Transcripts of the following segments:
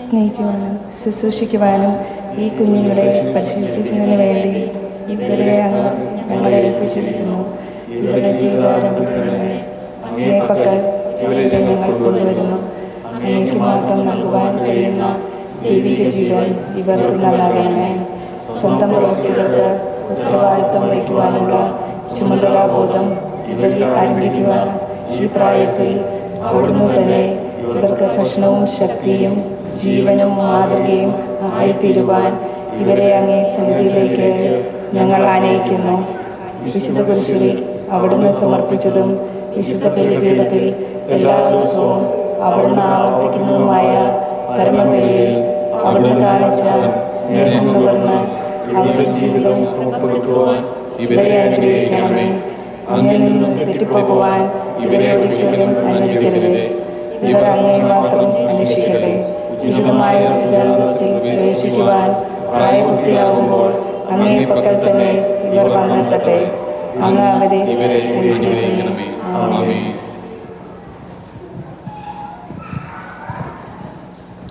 സ്നേഹിക്കുവാനും ശുശ്രൂഷിക്കുവാനും ഈ കുഞ്ഞുങ്ങളെ പരിശീലിപ്പിക്കുന്നതിന് വേണ്ടി ഇവരെ ഞങ്ങളെ ഏൽപ്പിച്ചിരിക്കുന്നു. ഇവരുടെ ജീവിതാരംഭത്തിൽ അങ്ങേ പക്കൽ ഇവരെ ഞങ്ങൾ കൊണ്ടുവരുന്നു. അങ്ങേക്ക് മാത്രം നൽകുവാൻ കഴിയുന്ന ദൈവിക ജീവൻ ഇവർക്ക് നൽകണമേ. സ്വന്തം പ്രവൃത്തികൾക്ക് ഉത്തരവാദിത്വം വഹിക്കുവാനുള്ള ചുമതലാബോധം ഇവരിൽ ആരംഭിക്കുവാൻ ഈ പ്രായത്തിൽ അവിടുന്ന് തന്നെ ഇവർക്ക് ഭക്ഷണവും ശക്തിയും ജീവനും മാതൃകയും ആയിത്തീരുവാൻ ഇവരെ അങ്ങേ സന്നിധിയിലേക്ക് ഞങ്ങൾ ആനയിക്കുന്നു. വിശുദ്ധ കുരിശിൽ അവിടുന്ന് സമർപ്പിച്ചതും വിശുദ്ധ ബലിപീഠത്തിൽ എല്ലാ ദിവസവും അവിടുന്ന് ആവർത്തിക്കുന്നതുമായ കർമ്മബലിയിൽ അവിടുന്ന് കാണിച്ച സ്നേഹം നുകർന്ന് അവരുടെ ജീവിതം ക്രമപ്പെടുത്തുവാൻ ഇവരെ അനുഗ്രഹിക്കണമേ. അങ്ങിൽ നിന്ന് തെറ്റിപ്പോകുവാൻ ഇവരെ ഒരിക്കലും അനുവദിക്കരുത്. ഇവർ അങ്ങേ മാത്രം അന്വേഷിക്കട്ടെ. ഉചിതമായ ജീവിതാന്തസ്സിൽ പ്രവേശിക്കുവാൻ പ്രായപൂർത്തിയാകുമ്പോൾ അങ്ങേ പക്കൽ തന്നെ ഇവർ വന്നെത്തട്ടെ. അങ്ങ് അവരെ അനുഗ്രഹിക്കണമേ. ആമേൻ.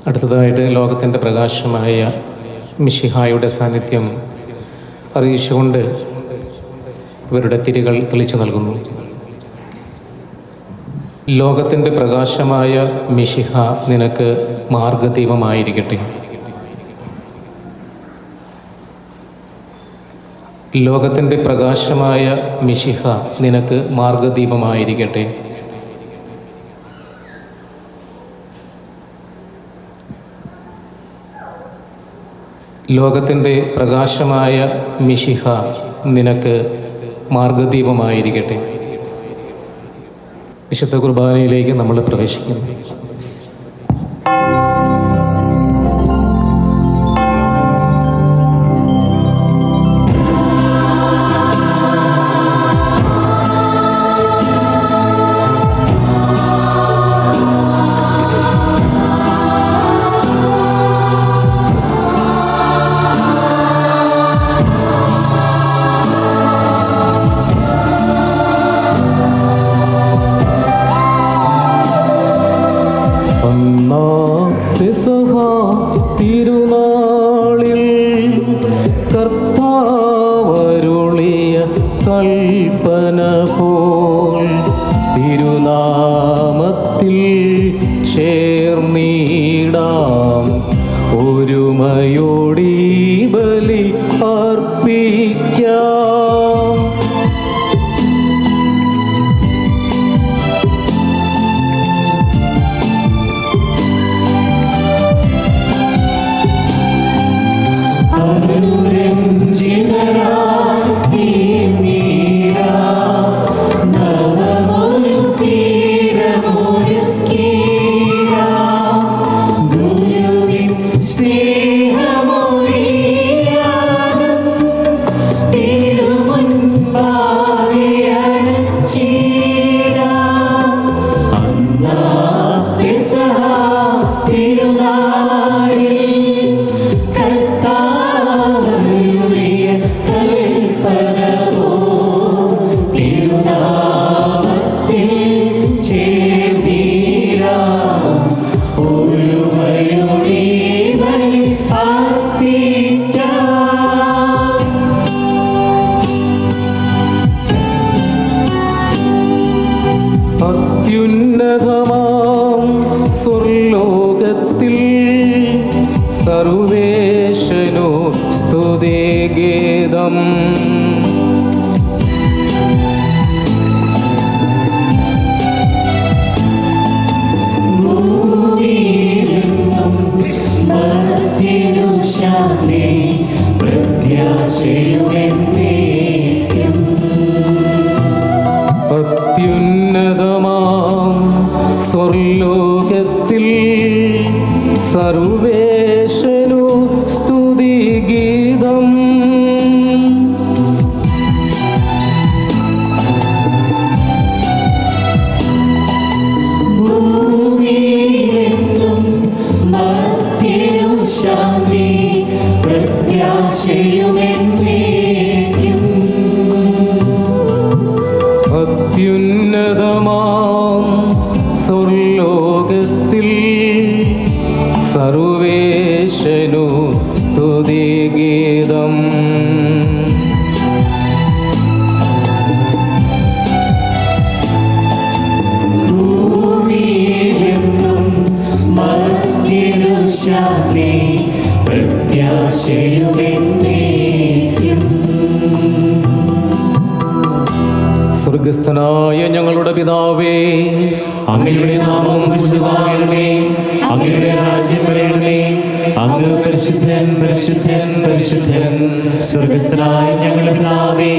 അടുത്തതായിട്ട് ലോകത്തിൻ്റെ പ്രകാശമായ മിശിഹായുടെ സാന്നിധ്യം അറിയിച്ചുകൊണ്ട് ഇവരുടെ തിരികൾ തെളിച്ചു നൽകുന്നു. ലോകത്തിൻ്റെ പ്രകാശമായ മിശിഹ നിനക്ക് മാർഗദീപമായിരിക്കട്ടെ. ലോകത്തിൻ്റെ പ്രകാശമായ മിശിഹ നിനക്ക് മാർഗദീപമായിരിക്കട്ടെ. ലോകത്തിൻ്റെ പ്രകാശമായ മിശിഹ നിനക്ക് മാർഗദീപമായിരിക്കട്ടെ. വിശുദ്ധ കുർബാനയിലേക്ക് നമ്മൾ പ്രവേശിക്കുന്നു. തിരുനാളിൽ കർത്താവരുളിയ കൽപ്പന പോൽ തിരുനാമത്തിൽ ചേർന്നിടാം ഒരുമയോടി ബലി അർപ്പിക്കാം. അത്യുന്നതമാം സ്വർലോകത്തിൽ സർവേശനു സ്തുതിഗീതം. അത്യുന്നതമാം സ്വർലോകത്തിൽ സർവേശനു സ്തുതിഗീതം. അത്യുന്നതമാം സ്വർലോകത്തിൽ സർവേശനു സർവേശനു സ്തുതിഗീതം. സ്വർഗസ്ഥനായ ഞങ്ങളുടെ പിതാവേ, അങ്ങയുടെ നാമം പൂജിതമാകണമേ. അങ്ങയുടെ രാജ്യം വരണമേ. അങ്ങ് പരിശുദ്ധൻ പരിശുദ്ധൻ പരിശുദ്ധൻ. സ്വർഗസ്ഥനായ ഞങ്ങളുടെ പിതാവേ,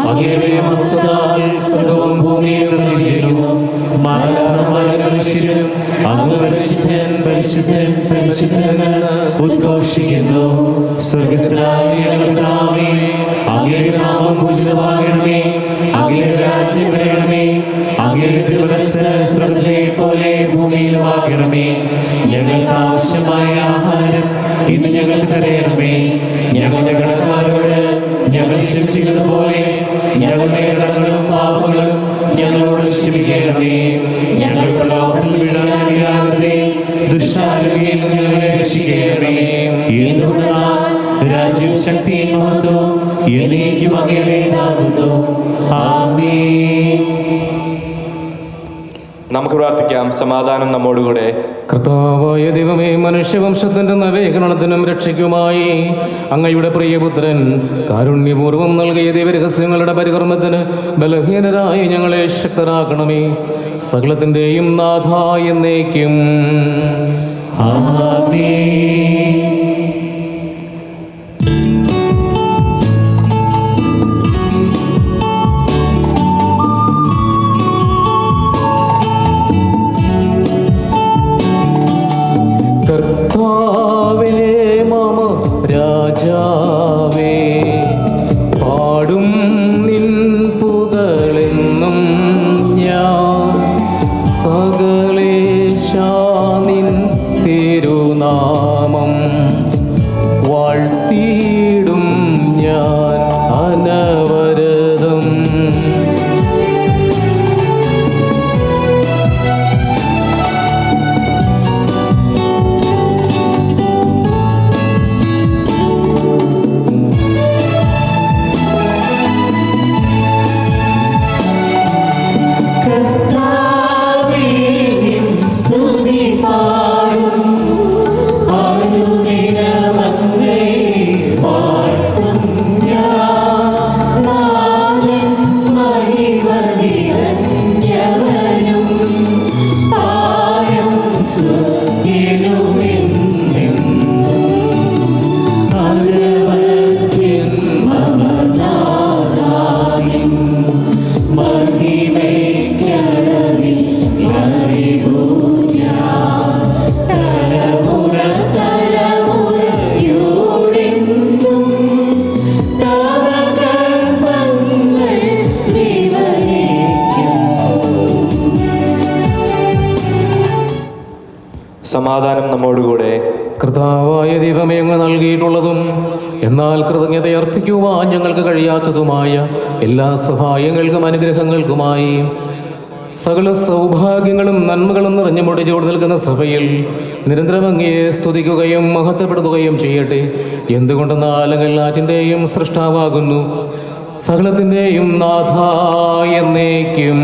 അങ്ങയുടെ മഹത്വത്താൽ സ്വർഗവും ഭൂമിയും നിറഞ്ഞിരിക്കുന്നു. മാലാഖമാരും മനുഷ്യരും അങ്ങ് പരിശുദ്ധൻ പരിശുദ്ധൻ പരിശുദ്ധൻ ഉദ്ഘോഷിക്കുന്നു. സ്വർഗസ്ഥനായ ഞങ്ങളുടെ പിതാവേ, അങ്ങയുടെ നാമം പൂജിതമാകണമേ. അങ്ങയുടെ രാജ്യം വരണമേ. അങ്ങയുടെ തിരുമനസ്സ് സ്വർഗ്ഗത്തിലെ പോലെ ഭൂമിയിലുമാകണമേ. ഞങ്ങൾക്ക് ആവശ്യമായ ആഹാരം ഇന്ന് ഞങ്ങൾക്ക് തരയണമേ. ഞങ്ങളുടെ കടക്കാരോട് ഞങ്ങൾ ക്ഷമിക്കുന്നത് പോലെ ഞങ്ങളുടെ കടങ്ങളും പാപങ്ങളും ഞങ്ങളോട് ക്ഷമിക്കണമേ. ഞങ്ങൾ പ്രലോഭനത്തിൽ വീഴാനിടയാകരുതേ. ദുഷ്ടാരൂപിയിൽ നിന്ന് ഞങ്ങളെ രക്ഷിക്കണമേ. എന്തുകൊണ്ടെന്നാൽ രാജ്യം ശക്തിയും മഹത്വവും എന്നേക്കും അങ്ങയുടേതാകുന്നു. ആമേൻ. നമുക്ക് പ്രാർത്ഥിക്കാം. സമാധാനം നമ്മോടുകൂടെ. കർത്താവായ ദൈവമേ, മനുഷ്യവംശത്തിൻ്റെ നവീകരണത്തിനും രക്ഷയ്ക്കുമായി അങ്ങയുടെ പ്രിയപുത്രൻ കാരുണ്യപൂർവ്വം നൽകിയ ദൈവരഹസ്യങ്ങളുടെ പരികർമ്മത്തിന് ബലഹീനരായി ഞങ്ങളെ ശക്തരാക്കണമേ. സകലത്തിൻ്റെയും നാഥ എന്നേക്കും ആമേൻ. കർത്താവേ മമ രാജാവേ, പാടും നിൻ പുകഴെന്നും ഞാൻ. സകലേശാ നിൻ തിരുനാമം വാഴ്ത്തിയിടും ഞാൻ അനവരതം. സമാധാനം നമ്മോടുകൂടെ. കർത്താവായ ദൈവമേ, അങ്ങ് നൽകിയിട്ടുള്ളതും എന്നാൽ കൃതജ്ഞതയർപ്പിക്കുവാൻ ഞങ്ങൾക്ക് കഴിയാത്തതുമായ എല്ലാ സഹായങ്ങൾക്കും അനുഗ്രഹങ്ങൾക്കുമായി സകല സൗഭാഗ്യങ്ങളും നന്മകളും നിറഞ്ഞു മുടിച്ചോട് നിൽക്കുന്ന സഭയിൽ നിരന്തരം അങ്ങയെ സ്തുതിക്കുകയും മഹത്വപ്പെടുത്തുകയും ചെയ്യട്ടെ. എന്തുകൊണ്ടെന്നാൽ അങ്ങ് എല്ലാറ്റിൻ്റെയും സൃഷ്ടാവാകുന്നു, സകലത്തിൻ്റെയും നാഥ എന്നേക്കും.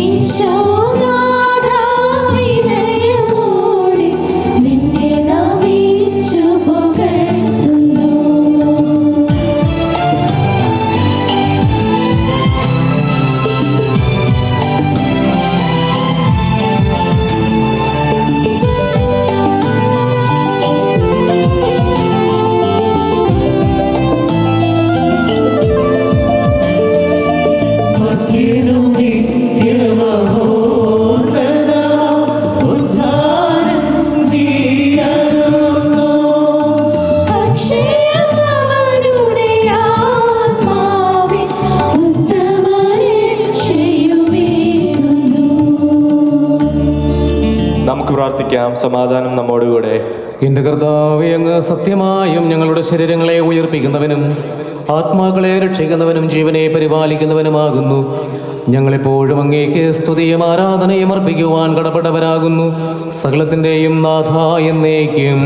ഈശോ സമാധാനം നമ്മോടുകൂടെ. എന്റെ കർത്താവേ, അങ്ങ് സത്യമായും ഞങ്ങളുടെ ശരീരങ്ങളെ ഉയർപ്പിക്കുന്നവനും ആത്മാക്കളെ രക്ഷിക്കുന്നവനും ജീവനെ പരിപാലിക്കുന്നവനുമാകുന്നു. ഞങ്ങളെപ്പോഴും അങ്ങേക്ക് സ്തുതിയും ആരാധനയും അർപ്പിക്കുവാൻ കടപ്പെട്ടവരാകുന്നു. സകലത്തിൻ്റെയും നാഥ എന്നേക്കും.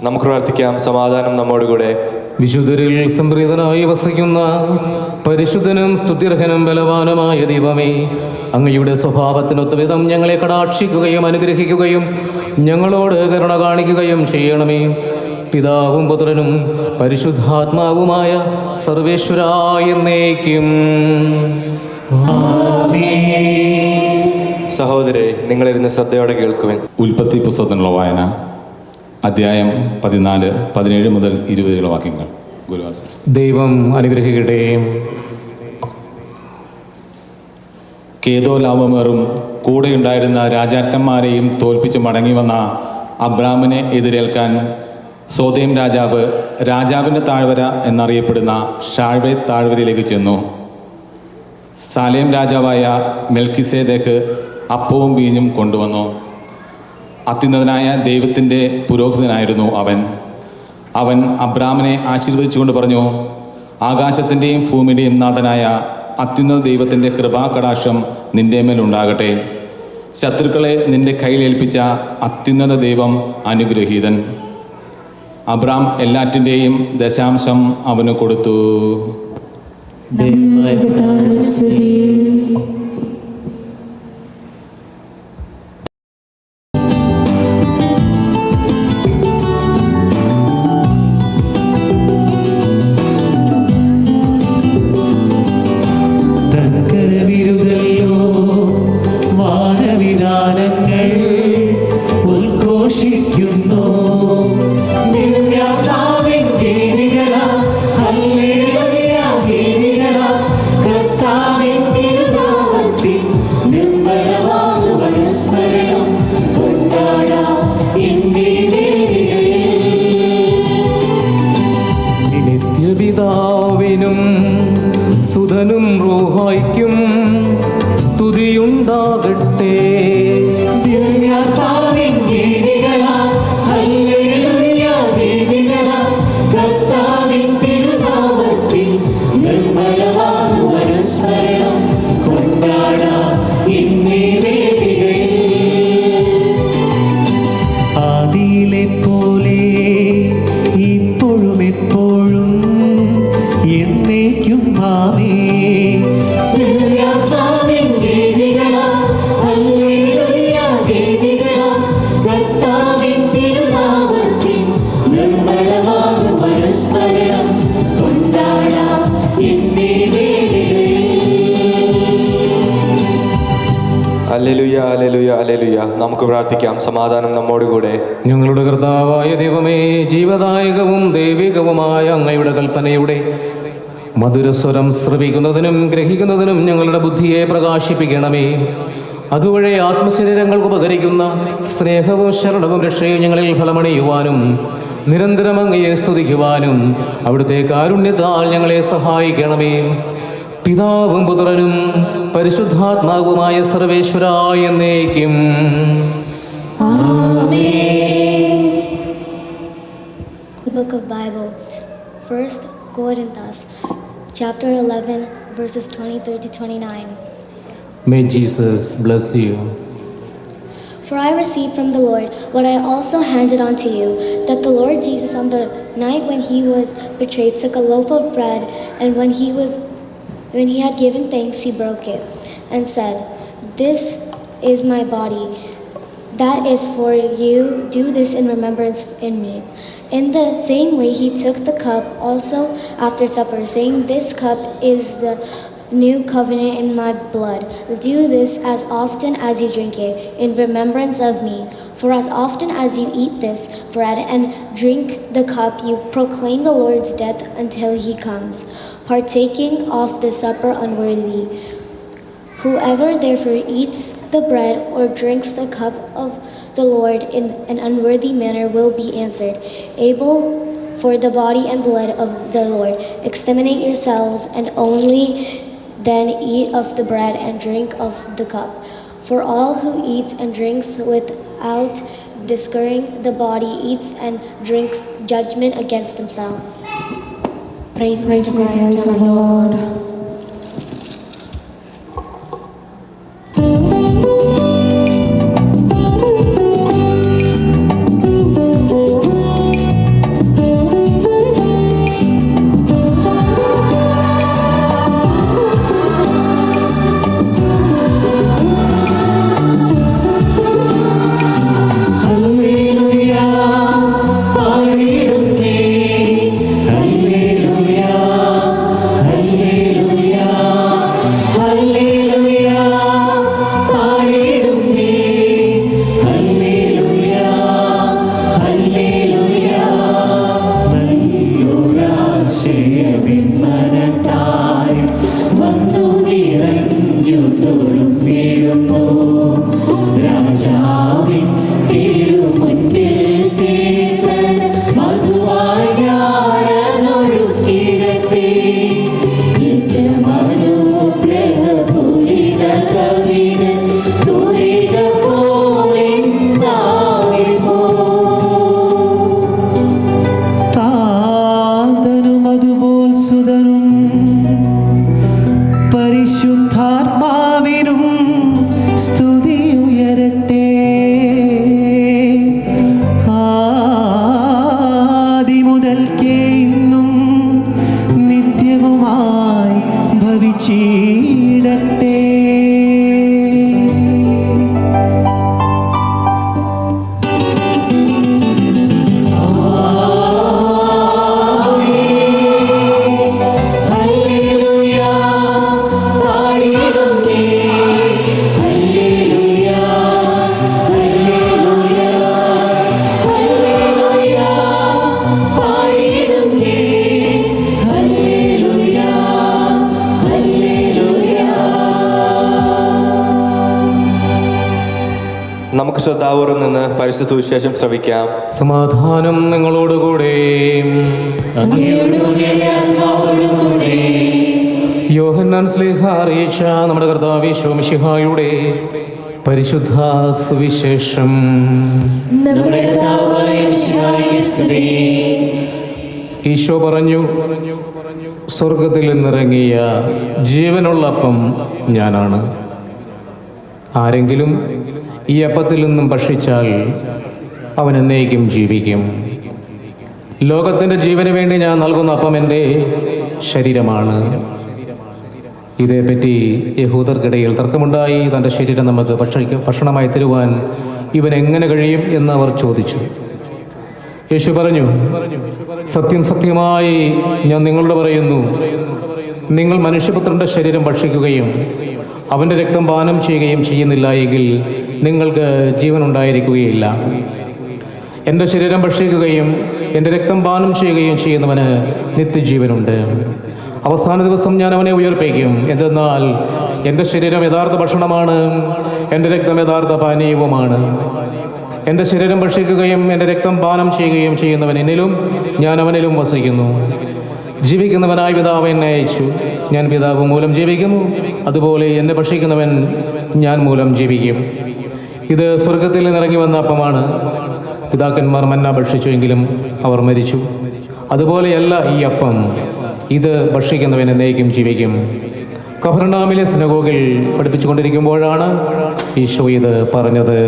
നമുക്ക് പ്രാർത്ഥിക്കാം. സമാധാനം നമ്മോടുകൂടെ. വിശുദ്ധരിൽ സംപ്രീതനായി വസിക്കുന്ന പരിശുദ്ധനും സ്തുത്യർഹനും ബലവാനുമായ ദൈവമേ, അങ്ങയുടെ സ്വഭാവത്തിനൊത്ത വിധം ഞങ്ങളെ കടാക്ഷിക്കുകയും അനുഗ്രഹിക്കുകയും ഞങ്ങളോട് കരുണ കാണിക്കുകയും ചെയ്യണമേ. പിതാവും പുത്രനും പരിശുദ്ധാത്മാവുമായ സർവേശ്വരായ എന്നേക്കും. സഹോദരരെ, നിങ്ങളിരുന്ന് ശ്രദ്ധയോടെ കേൾക്കുവിൻ. ഉൽപ്പത്തി പുസ്തകത്തിനുള്ള വായന, അധ്യായം 14, 17 മുതൽ 20 വാക്യങ്ങൾ. ദൈവം അനുഗ്രഹിക്കട്ടെ. കേദോലാവമേറും കൂടെയുണ്ടായിരുന്ന രാജാക്കന്മാരെയും തോൽപ്പിച്ച് മടങ്ങി വന്ന അബ്രാമിനെ എതിരേൽക്കാൻ സോദേം രാജാവ് രാജാവിൻ്റെ താഴ്വര എന്നറിയപ്പെടുന്ന ഷാഴ്വേ താഴ്വരയിലേക്ക് ചെന്നു. സാലേം രാജാവായ മെൽക്കിസേദേക്ക് അപ്പവും വീഞ്ഞും കൊണ്ടുവന്നു. അത്യുന്നതനായ ദൈവത്തിൻ്റെ പുരോഹിതനായിരുന്നു അവൻ അബ്രാമിനെ ആശീർവദിച്ചുകൊണ്ട് പറഞ്ഞു, ആകാശത്തിൻ്റെയും ഭൂമിയുടെയും നാഥനായ അത്യുന്നത ദൈവത്തിൻ്റെ കൃപാകടാക്ഷം നിൻ്റെ മേലുണ്ടാകട്ടെ. ശത്രുക്കളെ നിൻ്റെ കയ്യിലേൽപ്പിച്ച അത്യുന്നത ദൈവം അനുഗ്രഹീതൻ. അബ്രാം എല്ലാറ്റിൻ്റെയും ദശാംശം അവന് കൊടുത്തു. പിതാവിനും സുതനും റൂഹായ്ക്കും സ്തുതിയുണ്ടാകട്ടെ. ദിവ്യാത്മാവേ നമുക്ക് പ്രാർത്ഥിക്കാം. സമാധാനം നമ്മോടുകൂടെ. ഞങ്ങളുടെ കർത്താവായ ദൈവമേ, ജീവദായകവും ദൈവികവുമായ അങ്ങയുടെ കൽപ്പനയുടെ മധുരസ്വരം ശ്രവിക്കുന്നതിനും ഗ്രഹിക്കുന്നതിനും ഞങ്ങളുടെ ബുദ്ധിയെ പ്രകാശിപ്പിക്കണമേ. അതുവഴി ആത്മശരീരങ്ങൾക്ക് ഉപകരിക്കുന്ന സ്നേഹവും ശരണവും രക്ഷയും ഞങ്ങളിൽ ഫലമണിയുവാനും നിരന്തരം അങ്ങയെ സ്തുതിക്കുവാനും അവിടുത്തെ കാരുണ്യത്താൽ ഞങ്ങളെ സഹായിക്കണമേ. പിതാവും പുത്രനും പരിശുദ്ധാത്മാവുമായ സർവേശ്വരായ എന്നേക്കും. The Book of Bible, 1 Corinthians, chapter 11, verses 23 to 29. May Jesus bless you. For I received from the Lord what I also handed on to you, that the Lord Jesus on the night when he was betrayed took a loaf of bread, and when he had given thanks, he broke it and said, "This is my body, that is for you. Do this in remembrance in me." In the same way he took the cup also after supper, saying, "This cup is the new covenant in my blood. Do this as often as you drink it in remembrance of me. For as often as you eat this bread and drink the cup, you proclaim the Lord's death until he comes. Partaking of the supper unworthily. Whoever therefore eats the bread or drinks the cup of the Lord in an unworthy manner will be answered able for the body and blood of the Lord. Exterminate yourselves, and only then eat of the bread and drink of the cup. For all who eats and drinks without discerning the body eats and drinks judgment against themselves." Praise be to Christ our Lord. നമുക്ക് ശ്രദ്ധാപൂർവം നിന്ന് പരിശുദ്ധ സുവിശേഷം ശ്രവിക്കാം. സമാധാനം നിങ്ങളോടുകൂടെ. യോഹന്നാൻ ശ്ലീഹ അറിയിച്ച നമ്മുടെ കർത്താവ് ഈശോ മിശിഹായുടെ പരിശുദ്ധ സുവിശേഷം. ഈശോ പറഞ്ഞു, സ്വർഗത്തിൽ നിന്നിറങ്ങിയ ജീവനുള്ള അപ്പം ഞാനാണ്. ആരെങ്കിലും ഈ അപ്പത്തിൽ നിന്നും ഭക്ഷിച്ചാൽ അവൻ എന്നേക്കും ജീവിക്കും. ലോകത്തിൻ്റെ ജീവന് വേണ്ടി ഞാൻ നൽകുന്ന അപ്പം എൻ്റെ ശരീരമാണ്. ഇതേപ്പറ്റി യഹൂദർക്കിടയിൽ തർക്കമുണ്ടായി. തൻ്റെ ശരീരം നമുക്ക് ഭക്ഷണമായി തരുവാൻ ഇവൻ എങ്ങനെ കഴിയും എന്ന് അവർ ചോദിച്ചു. യേശു പറഞ്ഞു, സത്യം സത്യമായി ഞാൻ നിങ്ങളോട് പറയുന്നു, നിങ്ങൾ മനുഷ്യപുത്രൻ്റെ ശരീരം ഭക്ഷിക്കുകയും അവൻ്റെ രക്തം പാനം ചെയ്യുകയും ചെയ്യുന്നില്ല എങ്കിൽ നിങ്ങൾക്ക് ജീവൻ ഉണ്ടായിരിക്കുകയില്ല. എൻ്റെ ശരീരം ഭക്ഷിക്കുകയും എൻ്റെ രക്തം പാനം ചെയ്യുകയും ചെയ്യുന്നവന് നിത്യജീവനുണ്ട്. അവസാന ദിവസം ഞാൻ അവനെ ഉയർപ്പിക്കും. എന്തെന്നാൽ എൻ്റെ ശരീരം യഥാർത്ഥ ഭക്ഷണമാണ്, എൻ്റെ രക്തം യഥാർത്ഥ പാനീയവുമാണ്. എൻ്റെ ശരീരം ഭക്ഷിക്കുകയും എൻ്റെ രക്തം പാനം ചെയ്യുകയും ചെയ്യുന്നവൻ എന്നിലും ഞാൻ അവനിലും വസിക്കുന്നു. ജീവിക്കുന്നവനായ പിതാവ് എന്നെ അയച്ചു. ഞാൻ പിതാവ് മൂലം ജീവിക്കുന്നു, അതുപോലെ എന്നെ ഭക്ഷിക്കുന്നവൻ ഞാൻ മൂലം ജീവിക്കും. ഇത് സ്വർഗത്തിൽ നിന്നിറങ്ങി വന്ന അപ്പമാണ്. പിതാക്കന്മാർ മന്ന ഭക്ഷിച്ചുവെങ്കിലും അവർ മരിച്ചു. അതുപോലെയല്ല ഈ അപ്പം. ഇത് ഭക്ഷിക്കുന്നവൻ എന്നേക്കും ജീവിക്കും. കഫർനഹൂമിലെ സിനഗോഗിൽ പഠിപ്പിച്ചുകൊണ്ടിരിക്കുമ്പോഴാണ് ഈശോ ഇത് പറഞ്ഞത്.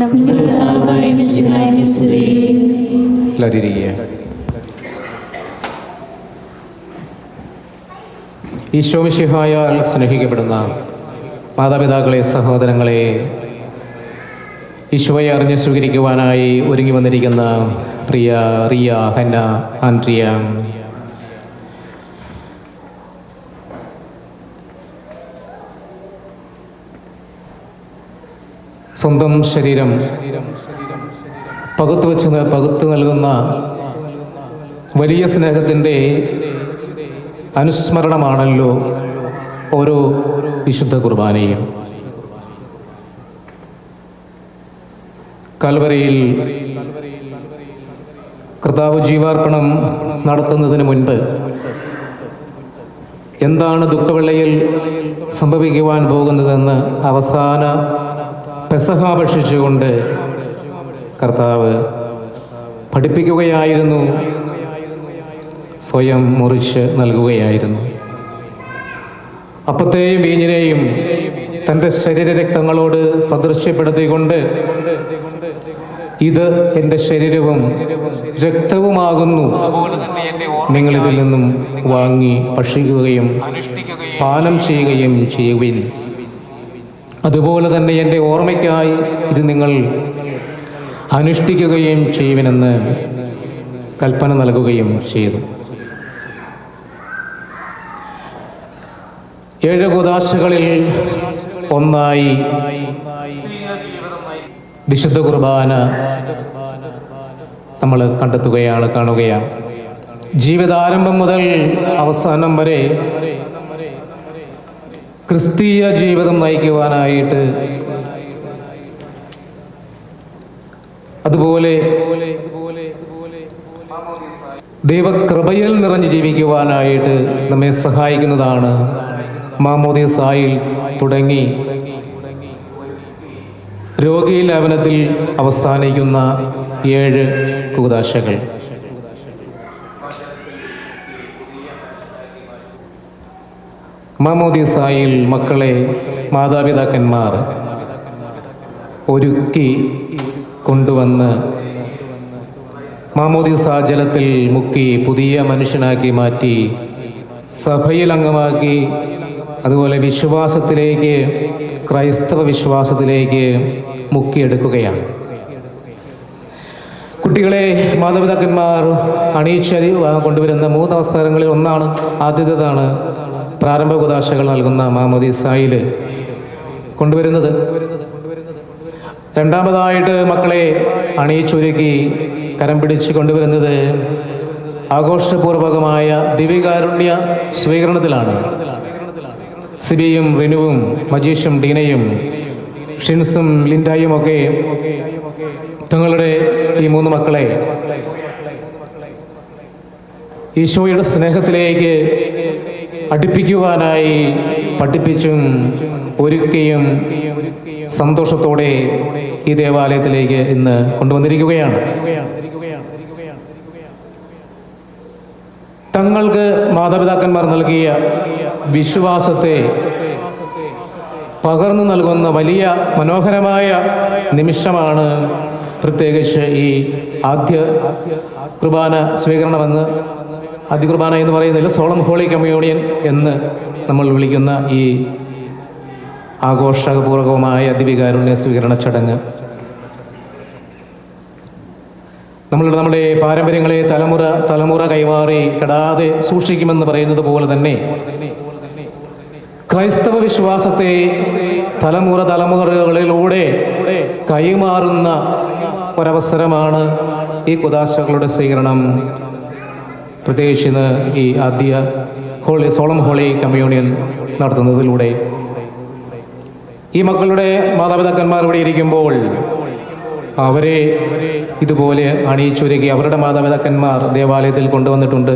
നമ്മുടെ കർത്താവായ മിശിഹായുടെ സ്തുതിയെ. ഈശോ മിശിഹായാൽ സ്നേഹിക്കപ്പെടുന്ന മാതാപിതാക്കളെ, സഹോദരങ്ങളെ, ഈശോയെ അറിഞ്ഞ് സ്വീകരിക്കുവാനായി ഒരുങ്ങി വന്നിരിക്കുന്ന പ്രിയ റിയ, ഹന്ന, ആൻഡ്രിയ, സ്വന്തം ശരീരം പകുത്തു നൽകുന്ന വലിയ സ്നേഹത്തിൻ്റെ അനുസ്മരണമാണല്ലോ ഓരോ വിശുദ്ധ കുർബാനയും. കൽവരിയിൽ കർത്താവ് ജീവാർപ്പണം നടത്തുന്നതിന് മുൻപ് എന്താണ് ദുഃഖവെള്ളയിൽ സംഭവിക്കുവാൻ പോകുന്നതെന്ന് അവസാന പെസഹ ഭക്ഷിച്ചുകൊണ്ട് കർത്താവ് പഠിപ്പിക്കുകയായിരുന്നു, സ്വയം മുറിച്ച് നൽകുകയായിരുന്നു. അപ്പത്തെയും വീഞ്ഞിനെയും തൻ്റെ ശരീരരക്തങ്ങളോട് സദൃശ്യപ്പെടുത്തിക്കൊണ്ട് ഇത് എൻ്റെ ശരീരവും രക്തവുമാകുന്നു, നിങ്ങളിതിൽ നിന്നും വാങ്ങി ഭക്ഷിക്കുകയും പാനം ചെയ്യുകയും ചെയ്യുവിൻ. അതുപോലെ തന്നെ എൻ്റെ ഓർമ്മയ്ക്കായി ഇത് നിങ്ങൾ അനുഷ്ഠിക്കുകയും ചെയ്യുവിനെന്ന് കൽപ്പന നൽകുകയും ചെയ്തു. 7 കൂദാശകളിൽ ഒന്നായി വിശുദ്ധ കുർബാന നമ്മൾ കാണുകയാണ്. ജീവിതാരംഭം മുതൽ അവസാനം വരെ ക്രിസ്തീയ ജീവിതം നയിക്കുവാനായിട്ട്, അതുപോലെ ദൈവകൃപയിൽ നിറഞ്ഞു ജീവിക്കുവാനായിട്ട് നമ്മെ സഹായിക്കുന്നതാണ് മാമോദീസായിൽ തുടങ്ങി രോഗീലാപനത്തിൽ അവസാനിക്കുന്ന 7 കൂദാശകൾ. മാമോദീസായിൽ മക്കളെ മാതാപിതാക്കന്മാർ ഒരുക്കി കൊണ്ടുവന്ന് മാമോദീസാ ജലത്തിൽ മുക്കി പുതിയ മനുഷ്യനാക്കി മാറ്റി സഭയിൽ അംഗമാക്കി, അതുപോലെ വിശ്വാസത്തിലേക്ക്, ക്രൈസ്തവ വിശ്വാസത്തിലേക്ക് മുക്കിയെടുക്കുകയാണ്. കുട്ടികളെ മാതാപിതാക്കന്മാർ അണിയിച്ച് കൊണ്ടുവരുന്ന 3 അവസരങ്ങളിൽ ഒന്നാണ്, ആദ്യത്തേതാണ് പ്രാരംഭ കൂദാശകൾ നൽകുന്ന മാമോദീസായിൽ കൊണ്ടുവരുന്നത്. രണ്ടാമതായിട്ട് മക്കളെ അണിയിച്ചൊരുക്കി കരം പിടിച്ച് കൊണ്ടുവരുന്നത് ആഘോഷപൂർവകമായ ദിവ്യകാരുണ്യ സ്വീകരണത്തിലാണ്. സിബിയും റിനുവും മജീഷും ഡീനയും ഷിൻസും ലിൻഡായും ഒക്കെ തങ്ങളുടെ ഈ 3 മക്കളെ ഈശോയുടെ സ്നേഹത്തിലേക്ക് അടുപ്പിക്കുവാനായി പഠിപ്പിച്ചും ഒരുക്കിയും സന്തോഷത്തോടെ ഈ ദേവാലയത്തിലേക്ക് ഇന്ന് കൊണ്ടുവന്നിരിക്കുകയാണ്. തങ്ങൾക്ക് മാതാപിതാക്കന്മാർ നൽകിയ വിശ്വാസത്തെ പകർന്നു നൽകുന്ന വലിയ മനോഹരമായ നിമിഷമാണ് പ്രത്യേകിച്ച് ഈ ആദ്യ കുർബാന സ്വീകരണമെന്ന്, ആദ്യ കുർബാന എന്ന് പറയുന്നില്ല, സോളം ഹോളി കമ്മ്യൂണിയൻ എന്ന് നമ്മൾ വിളിക്കുന്ന ഈ ആഘോഷപൂർവകമായ ദിവ്യകാരുണ്യ സ്വീകരണ ചടങ്ങ്. നമ്മുടെ പാരമ്പര്യങ്ങളെ തലമുറ കൈമാറി കെടാതെ സൂക്ഷിക്കുമെന്ന് പറയുന്നത് പോലെ തന്നെ ക്രൈസ്തവ വിശ്വാസത്തെ തലമുറകളിലൂടെ കൈമാറുന്ന ഒരവസരമാണ് ഈ കുദാശകളുടെ സ്വീകരണം. പ്രത്യേകിച്ച് ഇന്ന് ഈ ആദ്യ സോളം ഹോളി കമ്മ്യൂണിയൻ നടത്തുന്നതിലൂടെ ഈ മക്കളുടെ മാതാപിതാക്കന്മാർ ഇവിടെ ഇരിക്കുമ്പോൾ അവരെ ഇതുപോലെ അണിയിച്ചൊരുക്കി അവരുടെ മാതാപിതാക്കന്മാർ ദേവാലയത്തിൽ കൊണ്ടുവന്നിട്ടുണ്ട്.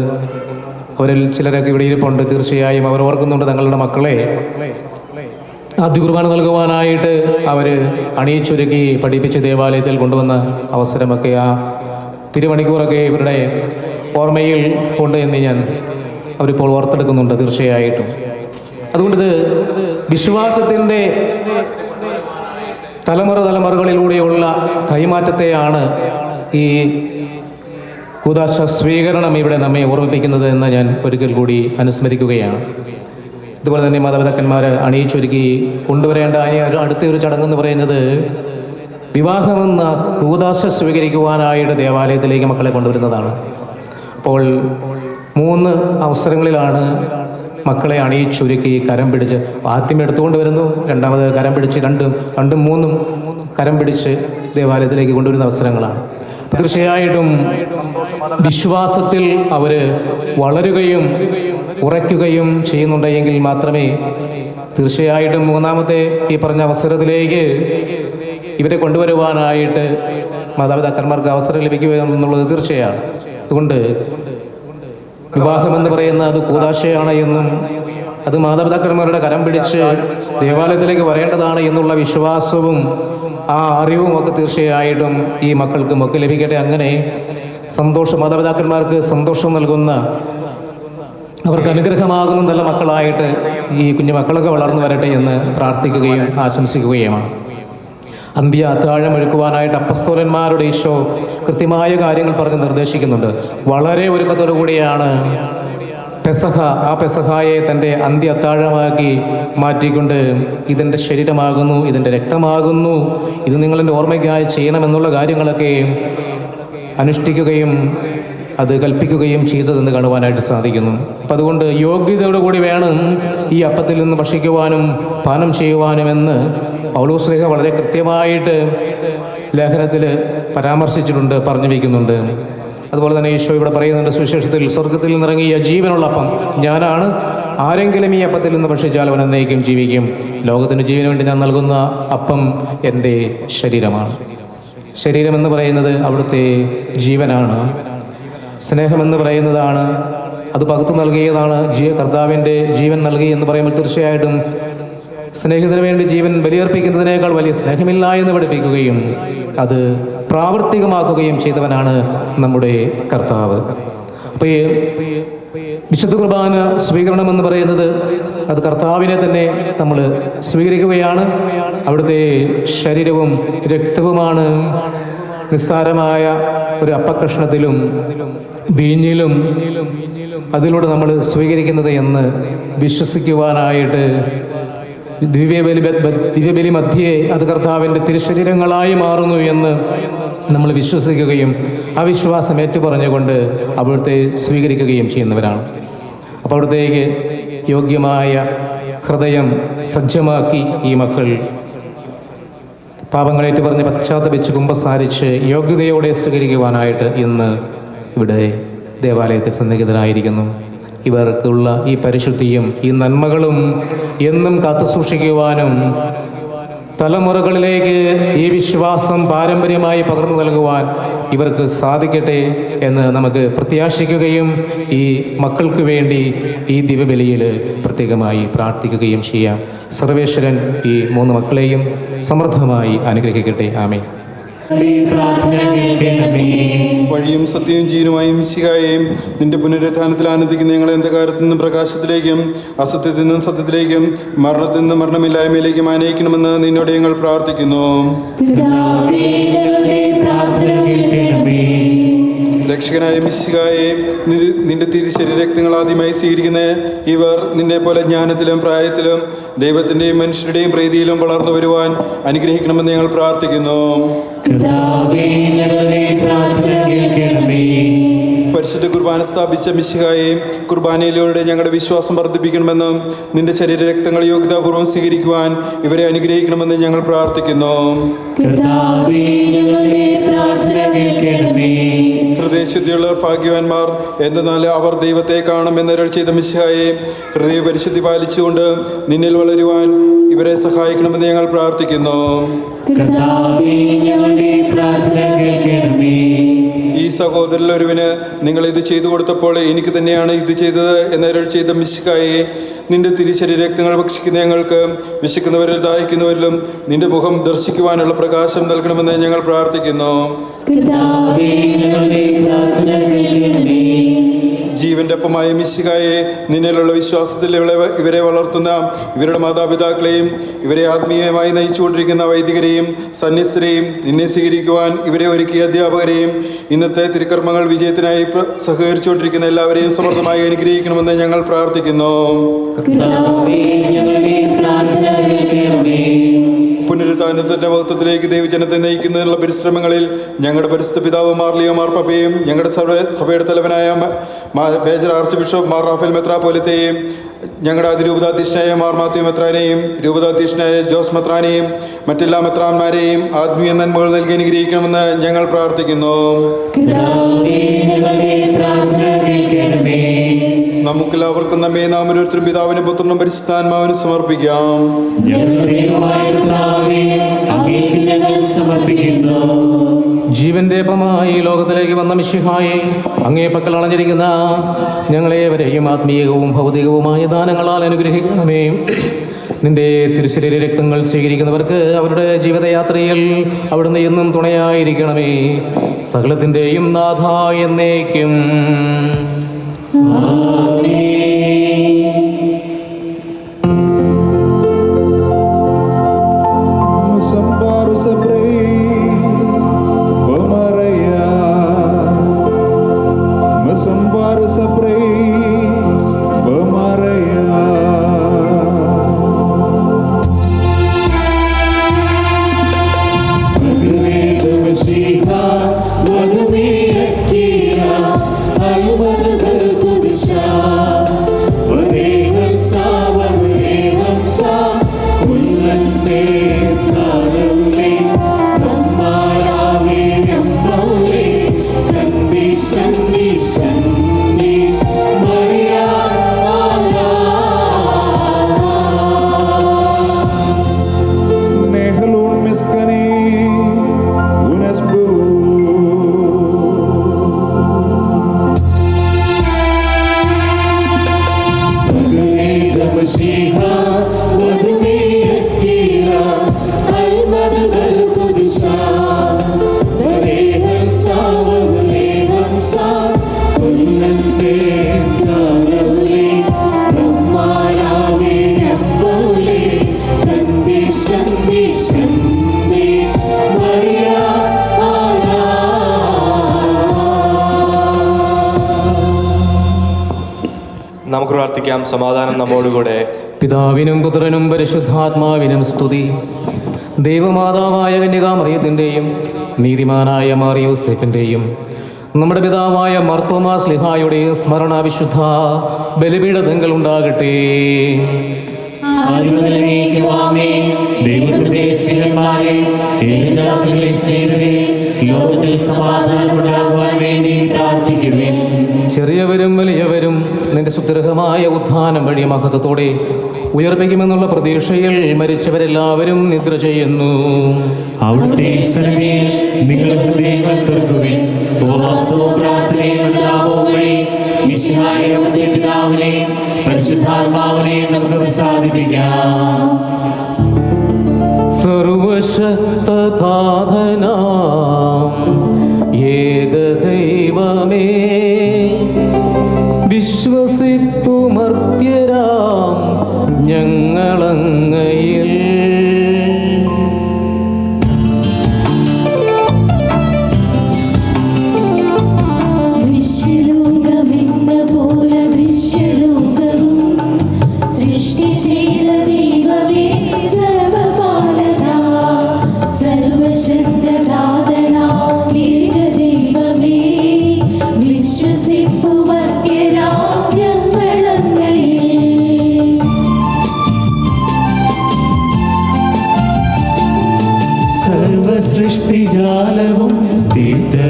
അവരിൽ ചിലരൊക്കെ ഇവിടെ ഇരിപ്പുണ്ട്. തീർച്ചയായും അവർ ഓർക്കുന്നുണ്ട് തങ്ങളുടെ മക്കളെ ആദ്യ കുർബാന നൽകുവാനായിട്ട് അവർ അണിയിച്ചൊരുക്കി പഠിപ്പിച്ച് ദേവാലയത്തിൽ കൊണ്ടുവന്ന അവസരമൊക്കെ ആ തിരുമണിക്കൂറൊക്കെ ഇവരുടെ ഓർമ്മയിൽ ഉണ്ട് എന്ന് ഞാൻ അവരിപ്പോൾ ഓർത്തെടുക്കുന്നുണ്ട്. തീർച്ചയായിട്ടും അതുകൊണ്ടിത് വിശ്വാസത്തിൻ്റെ തലമുറകളിലൂടെയുള്ള കൈമാറ്റത്തെയാണ് ഈ കൂദാശ സ്വീകരണം ഇവിടെ നമ്മെ ഓർമ്മിപ്പിക്കുന്നത് എന്ന് ഞാൻ ഒരിക്കൽ കൂടി അനുസ്മരിക്കുകയാണ്. ഇതുപോലെ തന്നെ മാതാപിതാക്കന്മാർ അണിയിച്ചൊരുക്കി കൊണ്ടുവരേണ്ട അടുത്ത ഒരു ചടങ്ങെന്ന് പറയുന്നത് വിവാഹമെന്ന കൂദാശ സ്വീകരിക്കുവാനായിട്ട് ദേവാലയത്തിലേക്ക് മക്കളെ കൊണ്ടുവരുന്നതാണ്. അപ്പോൾ 3 അവസരങ്ങളിലാണ് മക്കളെ അണിയിച്ചൊരുക്കി കരം പിടിച്ച് ആദ്യം എടുത്തുകൊണ്ട് വരുന്നു, രണ്ടാമത് കരം പിടിച്ച് രണ്ടും മൂന്നും കരം പിടിച്ച് ദേവാലയത്തിലേക്ക് കൊണ്ടുവരുന്ന അവസരങ്ങളാണ്. തീർച്ചയായിട്ടും വിശ്വാസത്തിൽ അവർ വളരുകയും ഉറയ്ക്കുകയും ചെയ്യുന്നുണ്ടെങ്കിൽ മാത്രമേ തീർച്ചയായിട്ടും മൂന്നാമത്തെ ഈ പറഞ്ഞ അവസരത്തിലേക്ക് ഇവരെ കൊണ്ടുവരുവാനായിട്ട് മാതാപിതാക്കന്മാർക്ക് അവസരം ലഭിക്കുക എന്നുള്ളത് തീർച്ചയാണ്. അതുകൊണ്ട് വിവാഹമെന്ന് പറയുന്ന അത് കൂദാശയാണ് എന്നും അത് മാതാപിതാക്കന്മാരുടെ കരം പിടിച്ച് ദേവാലയത്തിലേക്ക് വരേണ്ടതാണ് എന്നുള്ള വിശ്വാസവും ആ അറിവും ഒക്കെ തീർച്ചയായിട്ടും ഈ മക്കൾക്ക് ലഭിക്കട്ടെ. അങ്ങനെ മാതാപിതാക്കന്മാർക്ക് സന്തോഷം നൽകുന്ന, അവർക്ക് അനുഗ്രഹമാകുന്ന നല്ല മക്കളായിട്ട് ഈ കുഞ്ഞു മക്കളൊക്കെ വളർന്നു വരട്ടെ എന്ന് പ്രാർത്ഥിക്കുകയും ആശംസിക്കുകയുമാണ്. അന്ത്യ അത്താഴം ഒരുക്കുവാനായിട്ട് അപ്പസ്തോലന്മാരുടെ ഈശോ കൃത്യമായ കാര്യങ്ങൾ പറഞ്ഞ് നിർദ്ദേശിക്കുന്നുണ്ട്. വളരെ ഒരുക്കത്തോടു കൂടിയാണ് ആ പെസഹായെ തൻ്റെ അന്ത്യ അത്താഴമാക്കി മാറ്റിക്കൊണ്ട് ഇതെൻ്റെ ശരീരമാകുന്നു, ഇതിൻ്റെ രക്തമാകുന്നു, ഇത് നിങ്ങളെൻ്റെ ഓർമ്മയ്ക്കായി ചെയ്യണമെന്നുള്ള കാര്യങ്ങളൊക്കെ അനുഷ്ഠിക്കുകയും അത് കൽപ്പിക്കുകയും ചെയ്തതെന്ന് കാണുവാനായിട്ട് സാധിക്കുന്നു. അപ്പം അതുകൊണ്ട് യോഗ്യതയോടുകൂടി വേണം ഈ അപ്പത്തിൽ നിന്ന് ഭക്ഷിക്കുവാനും പാനം ചെയ്യുവാനുമെന്ന് പൗലോസ് ശ്ലീഹ വളരെ കൃത്യമായിട്ട് ലേഖനത്തിൽ പരാമർശിച്ചിട്ടുണ്ട്, പറഞ്ഞു വയ്ക്കുന്നുണ്ട്. അതുപോലെ തന്നെ ഈശോ ഇവിടെ പറയുന്നുണ്ട് സുവിശേഷത്തിൽ, സ്വർഗത്തിൽ നിന്നിറങ്ങിയ ജീവനുള്ള അപ്പം ഞാനാണ്, ആരെങ്കിലും ഈ അപ്പത്തിൽ നിന്ന് ഭക്ഷിച്ചാൽ അവൻ എന്നേക്കും ജീവിക്കും. ലോകത്തിൻ്റെ ജീവന് വേണ്ടി ഞാൻ നൽകുന്ന അപ്പം എൻ്റെ ശരീരമാണ്. ശരീരമെന്ന് പറയുന്നത് അവിടുത്തെ ജീവനാണ്. സ്നേഹമെന്ന് പറയുന്നതാണ്, അത് പകുത്തു നൽകിയതാണ്. കർത്താവിൻ്റെ ജീവൻ നൽകി എന്ന് പറയുമ്പോൾ തീർച്ചയായിട്ടും സ്നേഹിതന് വേണ്ടി ജീവൻ ബലിയർപ്പിക്കുന്നതിനേക്കാൾ വലിയ സ്നേഹമില്ല എന്ന് പഠിപ്പിക്കുകയും അത് പ്രാവർത്തികമാക്കുകയും ചെയ്തവനാണ് നമ്മുടെ കർത്താവ്. അപ്പോൾ ഈ വിശുദ്ധ കുർബാന സ്വീകരണം എന്ന് പറയുന്നത് അത് കർത്താവിനെ തന്നെ നമ്മൾ സ്വീകരിക്കുകയാണ്. അവിടുത്തെ ശരീരവും രക്തവുമാണ് നിസ്സാരമായ ഒരു അപ്പക്കഷ്ണത്തിലും വീഞ്ഞിലും അതിലൂടെ നമ്മൾ സ്വീകരിക്കുന്നത് എന്ന് വിശ്വസിക്കുവാനായിട്ട് ദിവ്യബലി മധ്യേ അത് കർത്താവിൻ്റെ തിരുശരീരങ്ങളായി മാറുന്നു എന്ന് നമ്മൾ വിശ്വസിക്കുകയും ആ വിശ്വാസം ഏറ്റുപറഞ്ഞുകൊണ്ട് അവിടുത്തെ സ്വീകരിക്കുകയും ചെയ്യുന്നവരാണ്. അപ്പോൾ അവിടുത്തേക്ക് യോഗ്യമായ ഹൃദയം സജ്ജമാക്കി ഈ മക്കൾ പാപങ്ങളേറ്റു പറഞ്ഞ് പശ്ചാത്തപിച്ച് കുമ്പസാരിച്ച് യോഗ്യതയോടെ സ്വീകരിക്കുവാനായിട്ട് ഇന്ന് ഇവിടെ ദേവാലയത്തിൽ സന്നിഹിതരായിരിക്കുന്നു. ഇവർക്കുള്ള ഈ പരിശുദ്ധിയും ഈ നന്മകളും എന്നും കാത്തു സൂക്ഷിക്കുവാനും തലമുറകളിലേക്ക് ഈ വിശ്വാസം പാരമ്പര്യമായി പകർന്നു നൽകുവാൻ ഇവർക്ക് സാധിക്കട്ടെ എന്ന് നമുക്ക് പ്രത്യാശിക്കുകയും ഈ മക്കൾക്ക് വേണ്ടി ഈ ദിവ്യബലിയിൽ പ്രത്യേകമായി പ്രാർത്ഥിക്കുകയും ചെയ്യാം. സർവേശ്വരൻ ഈ 3 മക്കളെയും സമൃദ്ധമായി അനുഗ്രഹിക്കട്ടെ. ആമേൻ. വഴിയും സത്യവും ജീവനുമായും മിശിഹായെയും നിന്റെ പുനരുത്ഥാനത്തിൽ ആനന്ദിക്കുന്ന ഞങ്ങളെ അന്ധകാരത്തിൽ നിന്നും പ്രകാശത്തിലേക്കും അസത്യത്തിൽ നിന്നും സത്യത്തിലേക്കും മരണത്തിൽ നിന്നും മരണമില്ലായ്മയിലേക്കും ആനയിക്കണമെന്ന് നിന്നോട് ഞങ്ങൾ പ്രാർത്ഥിക്കുന്നു. രക്ഷകനായ മിശിഹായെ നിന്റെ തിരുശരീരരക്തങ്ങൾ ആദ്യമായി സ്വീകരിക്കുന്ന ഇവർ നിന്നെ പോലെ ജ്ഞാനത്തിലും പ്രായത്തിലും ദൈവത്തിൻ്റെയും മനുഷ്യരുടെയും പ്രീതിയിലും വളർന്നു വരുവാൻ അനുഗ്രഹിക്കണമെന്ന് ഞങ്ങൾ പ്രാർത്ഥിക്കുന്നു. പരിശുദ്ധ കുർബാന സ്ഥാപിച്ച മിശിഹായെ, കുർബാനയിലൂടെ ഞങ്ങളുടെ വിശ്വാസം വർദ്ധിപ്പിക്കണമെന്നും നിന്റെ ശരീരരക്തങ്ങൾ യോഗ്യതാപൂർവ്വം സ്വീകരിക്കുവാൻ ഇവരെ അനുഗ്രഹിക്കണമെന്ന് ഞങ്ങൾ പ്രാർത്ഥിക്കുന്നു. ഹൃദയശുദ്ധിയുള്ളവർ ഭാഗ്യവാന്മാർ, എന്തെന്നാൽ അവർ ദൈവത്തെ കാണുമെന്നരുൾ ചെയ്ത മിശിഹായെ, ഹൃദയ പരിശുദ്ധി പാലിച്ചുകൊണ്ട് നിന്നിൽ വളരുവാൻ ഇവരെ സഹായിക്കണമെന്ന് ഞങ്ങൾ പ്രാർത്ഥിക്കുന്നു. ഈ സഹോദരനിൽ ഒരുവന് നിങ്ങൾ ഇത് ചെയ്തു കൊടുത്തപ്പോൾ എനിക്ക് തന്നെയാണ് ഇത് ചെയ്തത് എന്നരുൾ ചെയ്ത മിശിഹായെ, നിന്റെ തിരുശരീരരക്തങ്ങൾ ഭക്ഷിക്കുന്ന ഞങ്ങൾക്ക് വിശക്കുന്നവരിൽ ദാഹിക്കുന്നവരിലും നിന്റെ മുഖം ദർശിക്കുവാനുള്ള പ്രകാശം നൽകണമെന്ന് ഞങ്ങൾ പ്രാർത്ഥിക്കുന്നു. ജീവന്റെ അപ്പമായ മിശിഹായെ, നിന്നിലുള്ള വിശ്വാസത്തിൽ ഇവരെ വളർത്തുന്ന ഇവരുടെ മാതാപിതാക്കളെയും ഇവരെ ആത്മീയമായി നയിച്ചുകൊണ്ടിരിക്കുന്ന വൈദികരെയും സന്യസ്തരെയും നിന്നെ സ്വീകരിക്കുവാൻ ഇവരെ ഒരുക്കിയ അധ്യാപകരെയും ഇന്നത്തെ തിരുക്കർമ്മങ്ങൾ വിജയത്തിനായി സഹകരിച്ചുകൊണ്ടിരിക്കുന്ന എല്ലാവരെയും സമൃദ്ധമായി അനുഗ്രഹിക്കണമെന്ന് ഞങ്ങൾ പ്രാർത്ഥിക്കുന്നു. പുനരുത്ഥാനത്തിന്റെ മഹത്വത്തിലേക്ക് ദൈവജനത്തെ നയിക്കുന്നതിനുള്ള പരിശ്രമങ്ങളിൽ ഞങ്ങളുടെ പരിശുദ്ധ പിതാവ് മാർലിയോ മാർപ്പാപ്പയും ഞങ്ങളുടെ സഭയുടെ തലവനായ major archbishop Mar Raphael മെത്രാപ്പോലിത്തയെയും ഞങ്ങളുടെ അതിരൂപതാധ്യക്ഷനായ മാർ മാത്യു മെത്രാനെയും രൂപതാധ്യക്ഷനായ ജോസ് മെത്രാനെയും മറ്റെല്ലാ മെത്രാന്മാരെയും ആത്മീയ നന്മകൾ നൽകി അനുഗ്രഹിക്കണമെന്ന് ഞങ്ങൾ പ്രാർത്ഥിക്കുന്നു. നമുക്കെല്ലാവർക്കും നമ്മെ നാം ഓരോരുത്തരും പിതാവിനും പുത്രനും പരിശുദ്ധാത്മാവിനും സമർപ്പിക്കാം. ജീവന്റെ അപ്പമായി ലോകത്തിലേക്ക് വന്ന മിശിഹായെ, അങ്ങേ പക്കൽ അണഞ്ഞിരിക്കുന്ന ഞങ്ങളേവരെയും ആത്മീയവും ഭൗതികവുമായ ദാനങ്ങളാൽ അനുഗ്രഹിക്കണമേ. നിന്റെ തിരുശരീര രക്തങ്ങൾ സ്വീകരിക്കുന്നവർക്ക് അവരുടെ ജീവിതയാത്രയിൽ അവിടുന്ന് എന്നും തുണയായിരിക്കണമേ. സകലത്തിൻ്റെയും നാഥ എന്നേക്കും. നമുക്ക് പ്രാർത്ഥിക്കാം. സമാധാനം നമ്മോടുകൂടെ. പിതാവിനും പുത്രനും പരിശുദ്ധാത്മാവിനും സ്തുതി. ദൈവമാതാവായ കന്യകാമറിയത്തിൻ്റെയും നീതിമാനായ മാർ യോസേഫിൻ്റെയും നമ്മുടെ പിതാവായ മർത്തോമാ സ്ലിഹായുടെയും സ്മരണ വിശുദ്ധ ബലിപീഠങ്ങൾ ഉണ്ടാകട്ടെ. ചെറിയവരും വലിയവരും നിന്റെ സുദൃഢമായ ഉത്ഥാനം വഴി മഹത്വത്തോടെ ഉയർപ്പിക്കുമെന്നുള്ള പ്രതീക്ഷയിൽ മരിച്ചവരെല്ലാവരും നിദ്ര ചെയ്യുന്നു. അവിടുത്തെ നിങ്ങളുടെ ഹൃദയങ്ങൾ തുറക്കുവിൻ. പിതാവിനെയും പരിശുദ്ധാത്മാവിനെയും നമുക്ക് പ്രസാദിപ്പിക്കാം. സർവശക്തനാം ഏകദൈവമേ, വിശ്വസിപ്പുമർത്യരാം ഞങ്ങളങ്ങയിൽ സർവശക്തനാഥനാ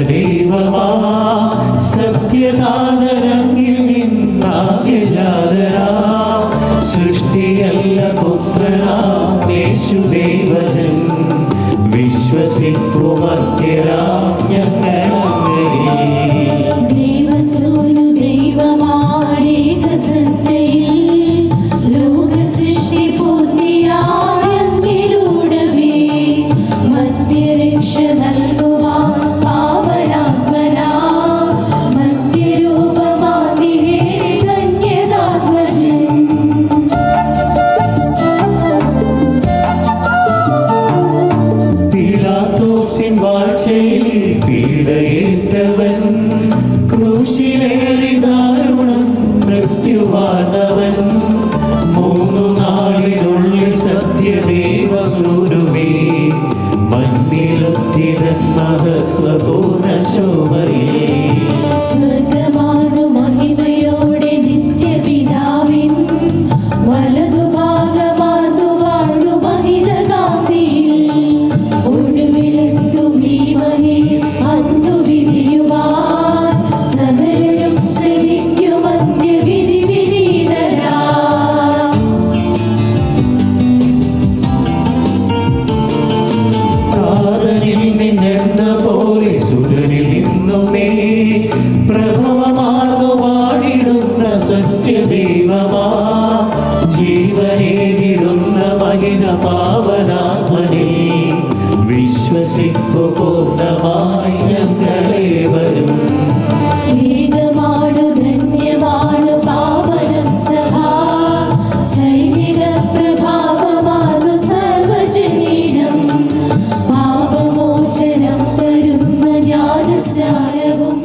ദൈവമാ സത്യനാഥരങ്ങിൽ നിന്നാകജാതരാ സൃഷ്ടിയല്ല പുത്രനാം യേശുദേവജൻ വിശ്വസിക്കുമത്യരാം ഞങ്ങളങ്ങനെ ദൈവസൂനു ദൈവമാടേക സത്തയിൽ ലോക സൃഷ്ടി പൂർത്തിയായെങ്കിലൂടവേ മധ്യരക്ഷ നൽകുവാൻ പാവനാത്മനാ മധ്യരൂപമാതിരേ കന്യകാത്മജൻ പീലാത്തോസിൻ വാഴ്ചയിൽ പീഡയേറ്റവൻ ക്രൂശിലേറി ദാരുണം മൃത്യുവാനവൻ 3 നാളിനുള്ളിൽ സത്യദേവസൂനുവേ മണ്ണിലുത്തിരൻ മഹത്വപൂർണ്ണ ശോഭയിൽ സ്വർഗമാർന്നു മഹിമയോടെ നിത്യപിതാവിൻ വലതുഭാഗമാർന്നു വാഴ്ന്നു മഹിതകാന്തിയിൽ ഒടുവിലെത്തും ഈ മഹിൽ അന്നു വിധിയുവാൻ സമരരും ശ്രമിക്കും അന്ത്യവിധി വിനീതരാ കാതലിൽ നിന്നെന്ന പോലെ സുരനിൽ നിന്നുമേ പ്രഭവമാർന്നു വാടിടുന്ന സത്യദൈവമാ ജീവനേകിടുന്ന മഹിത പാവനാത്മനെ വിശ്വസിക്കു പൂർണ്ണമായി ഞങ്ങളേവരും ഏകമാണു ധന്യമാണു പാവനം സഭാ സൈനിക പ്രഭാവമാർന്നു സർവജനീനം പാപമോചനം തരുന്ന ജ്ഞാനസ്നാനവും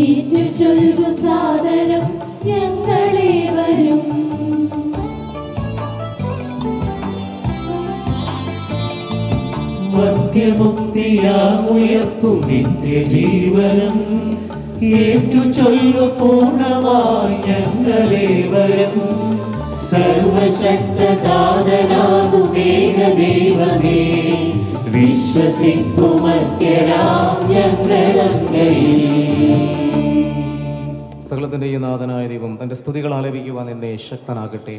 ഏറ്റു ചൊൽവു സാദരം ഞങ്ങളേവരും മധ്യമുക്തിയാമുയർപ്പും നിത്യജീവനം ഏറ്റു ചൊല്ലു പൂർണ്ണമായി ഞങ്ങളേവരും സർവശക്തനാകുമേക ദൈവമേ വിശ്വസിക്കുമത്യരാം ഞങ്ങളങ്ങയിൽ സകലത്തിൻ്റെയും നാഥനായ ദൈവം തൻ്റെ സ്തുതികൾ ആലപിക്കുവാൻ എന്നെ ശക്തനാകട്ടെ.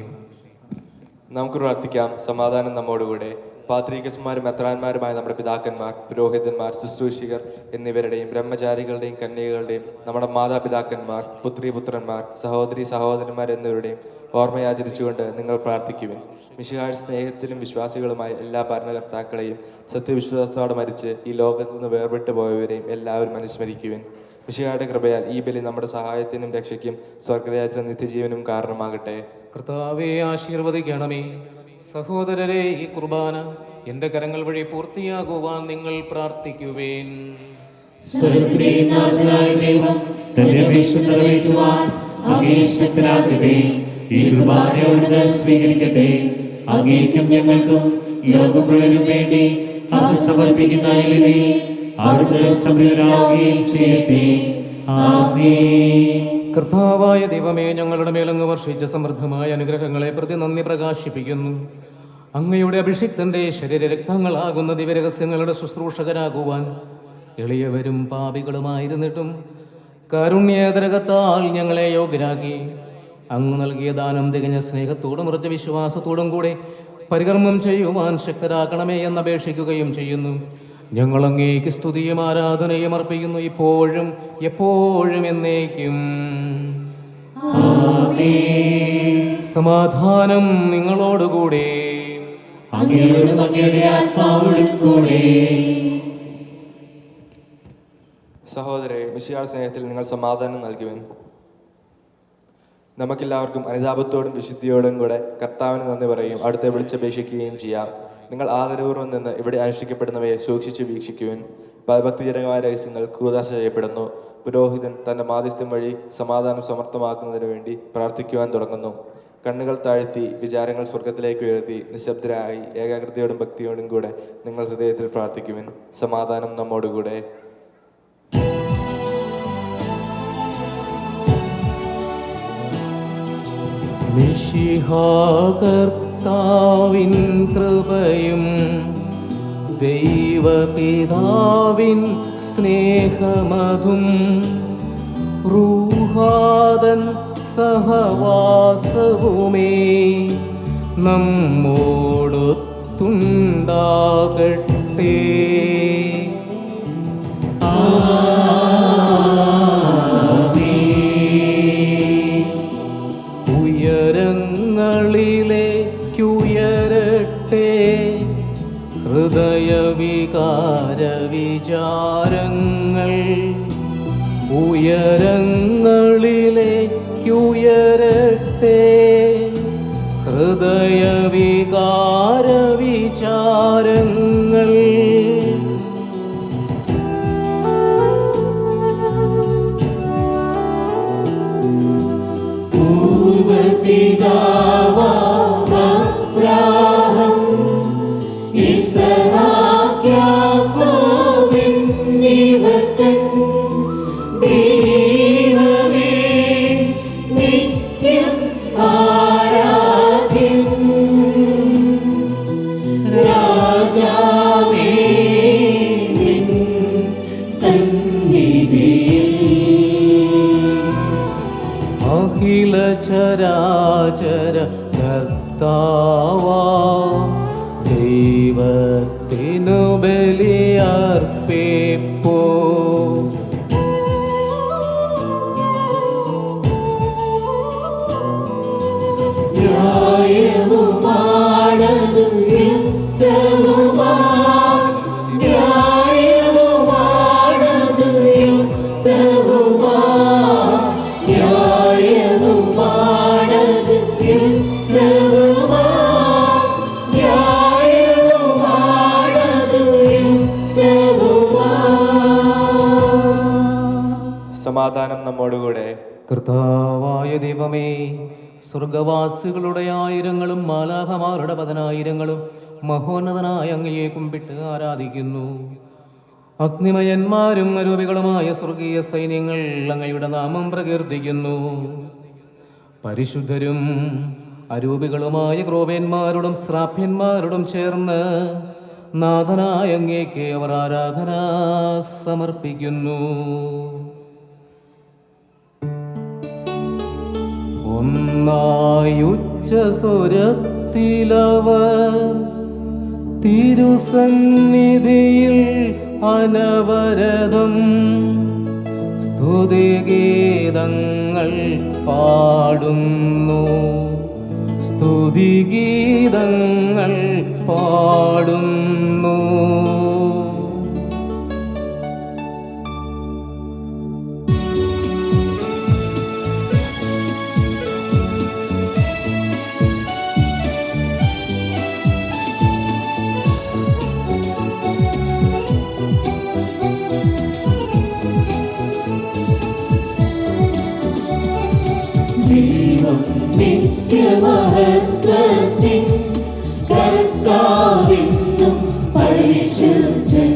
നമുക്ക് പ്രാർത്ഥിക്കാം. സമാധാനം നമ്മോടുകൂടെ. പാത്രീകന്മാരും മെത്രാന്മാരുമായ നമ്മുടെ പിതാക്കന്മാർ, പുരോഹിതന്മാർ, ശുശ്രൂഷികർ എന്നിവരുടെയും ബ്രഹ്മചാരികളുടെയും കന്യകളുടെയും നമ്മുടെ മാതാപിതാക്കന്മാർ, പുത്രീപുത്രന്മാർ, സഹോദരി സഹോദരന്മാർ എന്നിവരുടെയും ഓർമ്മയാചരിച്ചുകൊണ്ട് നിങ്ങൾ പ്രാർത്ഥിക്കുവിൻ. മിശിഹായുടെ സ്നേഹത്തിലും വിശ്വാസികളുമായ എല്ലാ ഭരണകർത്താക്കളെയും സത്യവിശ്വാസത്തോടെ മരിച്ച് ഈ ലോകത്തിൽ നിന്ന് വേർപെട്ടു പോയവരെയും എല്ലാവരും അനുസ്മരിക്കുവിൻ. മിശിഹായുടെ കൃപയാൽ ഈ ബലി നമ്മുടെ സഹായത്തിനും രക്ഷയ്ക്കും സ്വർഗരാജ്യ നിത്യജീവനും കാരണമാകട്ടെ. കർത്താവെ ആശീർവദിക്കണമേ. സഹോദരരെ, ഈ കുർബാന എൻ്റെ കരങ്ങൾ വഴി പൂർത്തിയാകുവാൻ നിങ്ങൾ പ്രാർത്ഥിക്കുവേൻ. സ്വർഗ്ഗത്തിലെയും നാഥനായ ദൈവം തന്റെ അപേക്ഷ നിറവേറ്റുവാൻ അങ്ങയെ ശക്തനാക്കട്ടെ. ഈ കുർബാന അവിടുന്ന് സ്വീകരിക്കട്ടെ. അങ്ങേക്കും ഞങ്ങൾക്കും ലോകം മുഴുവനും വേണ്ടി അങ്ങ് സമർപ്പിക്കുന്ന ഈ ബലിയിൽ അവിടുന്ന് സംപ്രീതനാവുകയും ചെയ്യട്ടെ. ആമേൻ. കർത്താവായ ദൈവമേ, ഞങ്ങളുടെ മേലങ്ങ് വർഷിച്ച സമൃദ്ധമായ അനുഗ്രഹങ്ങളെ പ്രതി നന്ദി പ്രകാശിപ്പിക്കുന്നു. അങ്ങയുടെ അഭിഷിക്തന്റെ ശരീരരക്തങ്ങളാകുന്ന ദിവ്യരഹസ്യങ്ങളുടെ ശുശ്രൂഷകരാകുവാൻ എളിയവരും പാപികളുമായിരുന്നിട്ടും കാരുണ്യേതരകത്താൽ ഞങ്ങളെ യോഗ്യരാക്കി. അങ്ങ് നൽകിയ ദാനം തികഞ്ഞ സ്നേഹത്തോടും ഉറച്ച വിശ്വാസത്തോടും കൂടെ പരികർമ്മം ചെയ്യുവാൻ ശക്തരാക്കണമേ എന്നപേക്ഷിക്കുകയും ചെയ്യുന്നു. ഞങ്ങൾ അങ്ങേക്ക് സ്തുതിയും ആരാധനയും അർപ്പിക്കുന്നു, ഇപ്പോഴും എപ്പോഴും എന്നേക്കും. സമാധാനം നിങ്ങളോടുകൂടെ. അങ്ങയോടും അങ്ങയുടെ ആത്മാവോടും കൂടെ. സഹോദരരെ, മിശിഹായുടെ സ്നേഹത്തിൽ നിങ്ങൾ സമാധാനം നൽകുവിൻ. നമുക്കെല്ലാവർക്കും അനുതാപത്തോടും വിശുദ്ധിയോടും കൂടെ കർത്താവിന് നന്ദി പറയും അവിടുത്തെ വിളിച്ചപേക്ഷിക്കുകയും ചെയ്യാം. നിങ്ങൾ ആദരപൂർവ്വം നിന്ന് ഇവിടെ അനുഷ്ഠിക്കപ്പെടുന്നവയെ സൂക്ഷിച്ച് വീക്ഷിക്കുവിൻ. ഭക്തിജനകമായ രഹസ്യങ്ങൾ കൂദാശ ചെയ്യപ്പെടുന്നു. പുരോഹിതൻ തൻ്റെ മാധ്യസ്ഥ്യം വഴി സമാധാനം സമർത്ഥമാക്കുന്നതിന് വേണ്ടി പ്രാർത്ഥിക്കുവാൻ തുടങ്ങുന്നു. കണ്ണുകൾ താഴ്ത്തി വിചാരങ്ങൾ സ്വർഗത്തിലേക്ക് ഉയർത്തി നിശബ്ദരായി ഏകാഗ്രതയോടും ഭക്തിയോടും കൂടെ നിങ്ങൾ ഹൃദയത്തിൽ പ്രാർത്ഥിക്കുവിൻ. സമാധാനം നമ്മോടുകൂടെ. മിശിഹാ കർത്താവിൻ കൃപയും ദൈവപിതാവിൻ സ്നേഹമതും റൂഹാദൻ സഹവാസവുമേ നമ്മോടൊത്തുണ്ടാകട്ടെ. ഉയരങ്ങളിലേക്കുയരട്ടെ ഹൃദയവികാര വിചാരങ്ങൾ, ഉയരങ്ങളിലേക്കുയരട്ടെ ഹൃദയവികാര വിചാരങ്ങൾ. പൂർവപിതാവാം ഇസ്ഹാക്ക് യാക്കോബ് എന്നിവർതൻ ദൈവമേ നിത്യം ആരാധ്യൻ. രാജാവേ നിൻ സന്നിധിയിൽ അഖില ചരാചര കർത്താവാ ദൈവത്തിനു ബലിയർപ്പിപ്പോ. ന്യായവുമാണതു യുക്തവുമാ, ന്യായവുമാണതു യുക്തവുമാ, ന്യായവുമാണതു യുക്തവുമാ, ന്യായവുമാണതു യുക്തവുമാ. സമാധാനം നമ്മോടുകൂടെ. കർത്താവായ ദൈവമേ, സ്വർഗവാസികളുടെ ആയിരങ്ങളും മാലാഖമാരുടെ പതിനായിരങ്ങളും മഹോന്നതനായ അങ്ങയെ കുമ്പിട്ട് ആരാധിക്കുന്നു. അഗ്നിമയന്മാരും അരൂപികളുമായ സ്വർഗീയ സൈന്യങ്ങൾ അങ്ങയുടെ നാമം പ്രകീർത്തിക്കുന്നു. പരിശുദ്ധരും അരൂപികളുമായ ക്രോവേന്മാരോടും ശ്രാപ്യന്മാരോടും ചേർന്ന് നാഥനായ അങ്ങേക്ക് അവർ ആരാധന സമർപ്പിക്കുന്നു. ഒന്നായുച്ചസ്വരത്തിലവർ തിരുസന്നിധിയിൽ അനവരതം സ്തുതിഗീതങ്ങൾ പാടുന്നു, സ്തുതിഗീതങ്ങൾ പാടുന്നു. ദൈവം നിത്യമഹത്വത്തിൻ കർത്താവെന്നും പരിശുദ്ധൻ,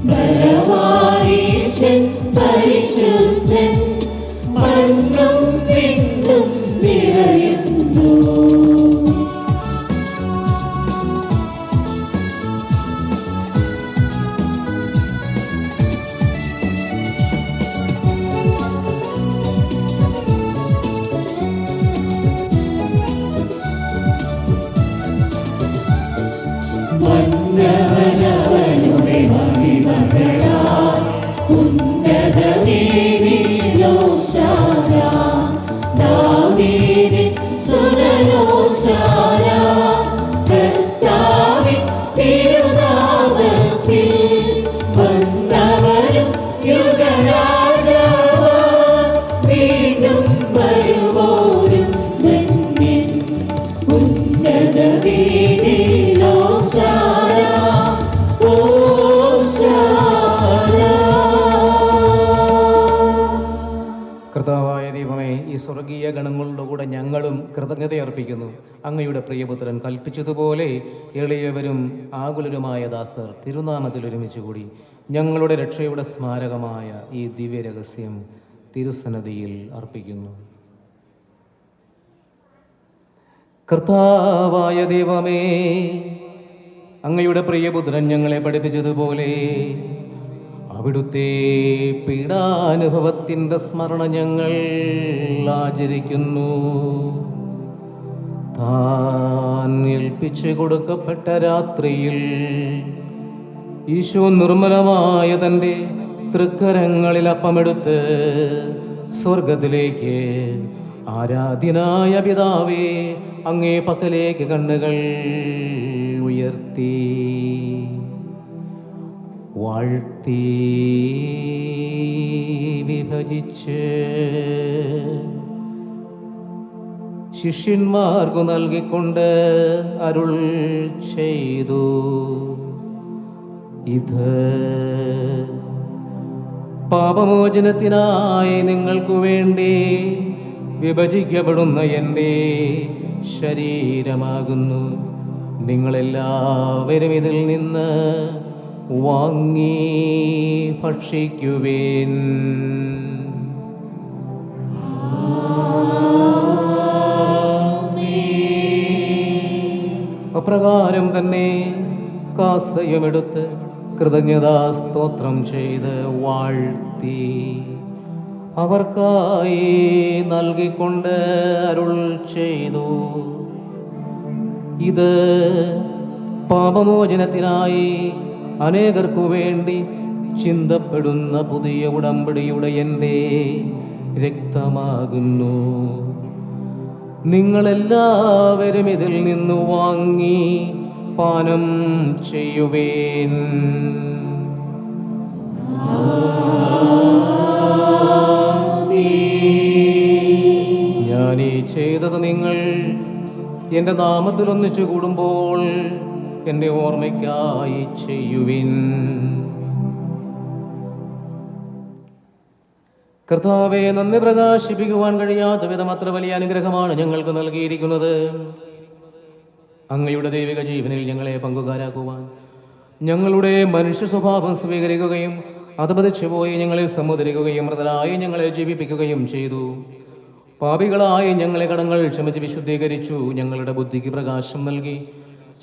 ബലവാനീശൻ പരിശുദ്ധൻ, മണ്ണും വിണ്ണും നിറയുന്നു. വന്നവനവനുടെ മഹിമകളാൽ ഉന്നതവേദിയിലോശാന, ദാവീദിൻ സുതനോശാന, കർത്താവിൻ തിരുനാമത്തിൽ വന്നവരും യുഗരാജാവാം വീണ്ടും വരുവോരും ധന്യൻ. ഉന്നതവേദിയിലോശാന കർത്താവായ ദൈവമേ, ഈ സ്വർഗീയ ഗണങ്ങളുടെ കൂടെ ഞങ്ങളും കൃതജ്ഞതയർപ്പിക്കുന്നു. അങ്ങയുടെ പ്രിയപുത്രൻ കൽപ്പിച്ചതുപോലെ എളിയവരും ആകുലരുമായ ദാസർ തിരുനാമത്തിൽ ഒരുമിച്ച് കൂടി ഞങ്ങളുടെ രക്ഷയുടെ സ്മാരകമായ ഈ ദിവ്യരഹസ്യം തിരുസന്നിധിയിൽ അർപ്പിക്കുന്നു. കർത്താവായ ദൈവമേ, അങ്ങയുടെ പ്രിയപുത്രൻ ഞങ്ങളെ പഠിപ്പിച്ചതുപോലെ അവിടുത്തെ പീഡാനുഭവത്തിൻ്റെ സ്മരണ ഞങ്ങൾ ആചരിക്കുന്നു. താൻ ഏൽപ്പിച്ചു കൊടുക്കപ്പെട്ട രാത്രിയിൽ ഈശോ നിർമ്മലമായ തൻ്റെ തൃക്കരങ്ങളിൽ അപ്പമെടുത്ത് സ്വർഗത്തിലേക്ക് ആരാധ്യനായ പിതാവേ, അങ്ങേ പക്കലേക്ക് കണ്ണുകൾ ഉയർത്തി വാഴ്ത്തി വിഭജിച്ച് ശിഷ്യന്മാർക്കു നൽകിക്കൊണ്ട് അരുൾ ചെയ്തു, ഇത് പാപമോചനത്തിനായി നിങ്ങൾക്കു വേണ്ടി വിഭജിക്കപ്പെടുന്ന എൻ്റെ ശരീരമാകുന്നു. നിങ്ങളെല്ലാവരും ഇതിൽ നിന്ന് വാങ്ങി ഭക്ഷിക്കുവേൻ. അപ്രകാരം തന്നെ കാസയമെടുത്ത് കൃതജ്ഞതാ സ്തോത്രം ചെയ്ത് വാഴ്ത്തി അവർക്കായി നൽകിക്കൊണ്ട് അരുൾ ചെയ്തു, ഇത് പാപമോചനത്തിനായി അനേകർക്കു വേണ്ടി ചിന്തപ്പെടുന്ന പുതിയ ഉടമ്പടിയുടെ എൻ്റെ രക്തമാകുന്നു. നിങ്ങളെല്ലാവരും ഇതിൽ നിന്ന് വാങ്ങി പാനം ചെയ്യുവേൻ. ഞാനീ ചെയ്തത് നിങ്ങൾ എൻ്റെ നാമത്തിൽ ഒന്നിച്ചു കൂടുമ്പോൾ എൻ്റെ ഓർമ്മയ്ക്കായി ചെയ്യുവിൻ. കർത്താവെ, നന്ദി പ്രകാശിപ്പിക്കുവാൻ കഴിയാത്ത വിധം അത്ര വലിയ അനുഗ്രഹമാണ് ഞങ്ങൾക്ക് നൽകിയിരിക്കുന്നത്. അങ്ങയുടെ ദൈവിക ജീവനിൽ ഞങ്ങളെ പങ്കുകാരാക്കുവാൻ, ഞങ്ങളുടെ മനുഷ്യ സ്വഭാവം സ്വീകരിക്കുകയും അധപതിച്ചു പോയി ഞങ്ങളെ സമുദ്രിക്കുകയും മൃതരായി ഞങ്ങളെ ജീവിപ്പിക്കുകയും ചെയ്തു. പാപികളായി ഞങ്ങളെ കടങ്ങൾ ക്ഷമിച്ച് വിശുദ്ധീകരിച്ചു. ഞങ്ങളുടെ ബുദ്ധിക്ക് പ്രകാശം നൽകി.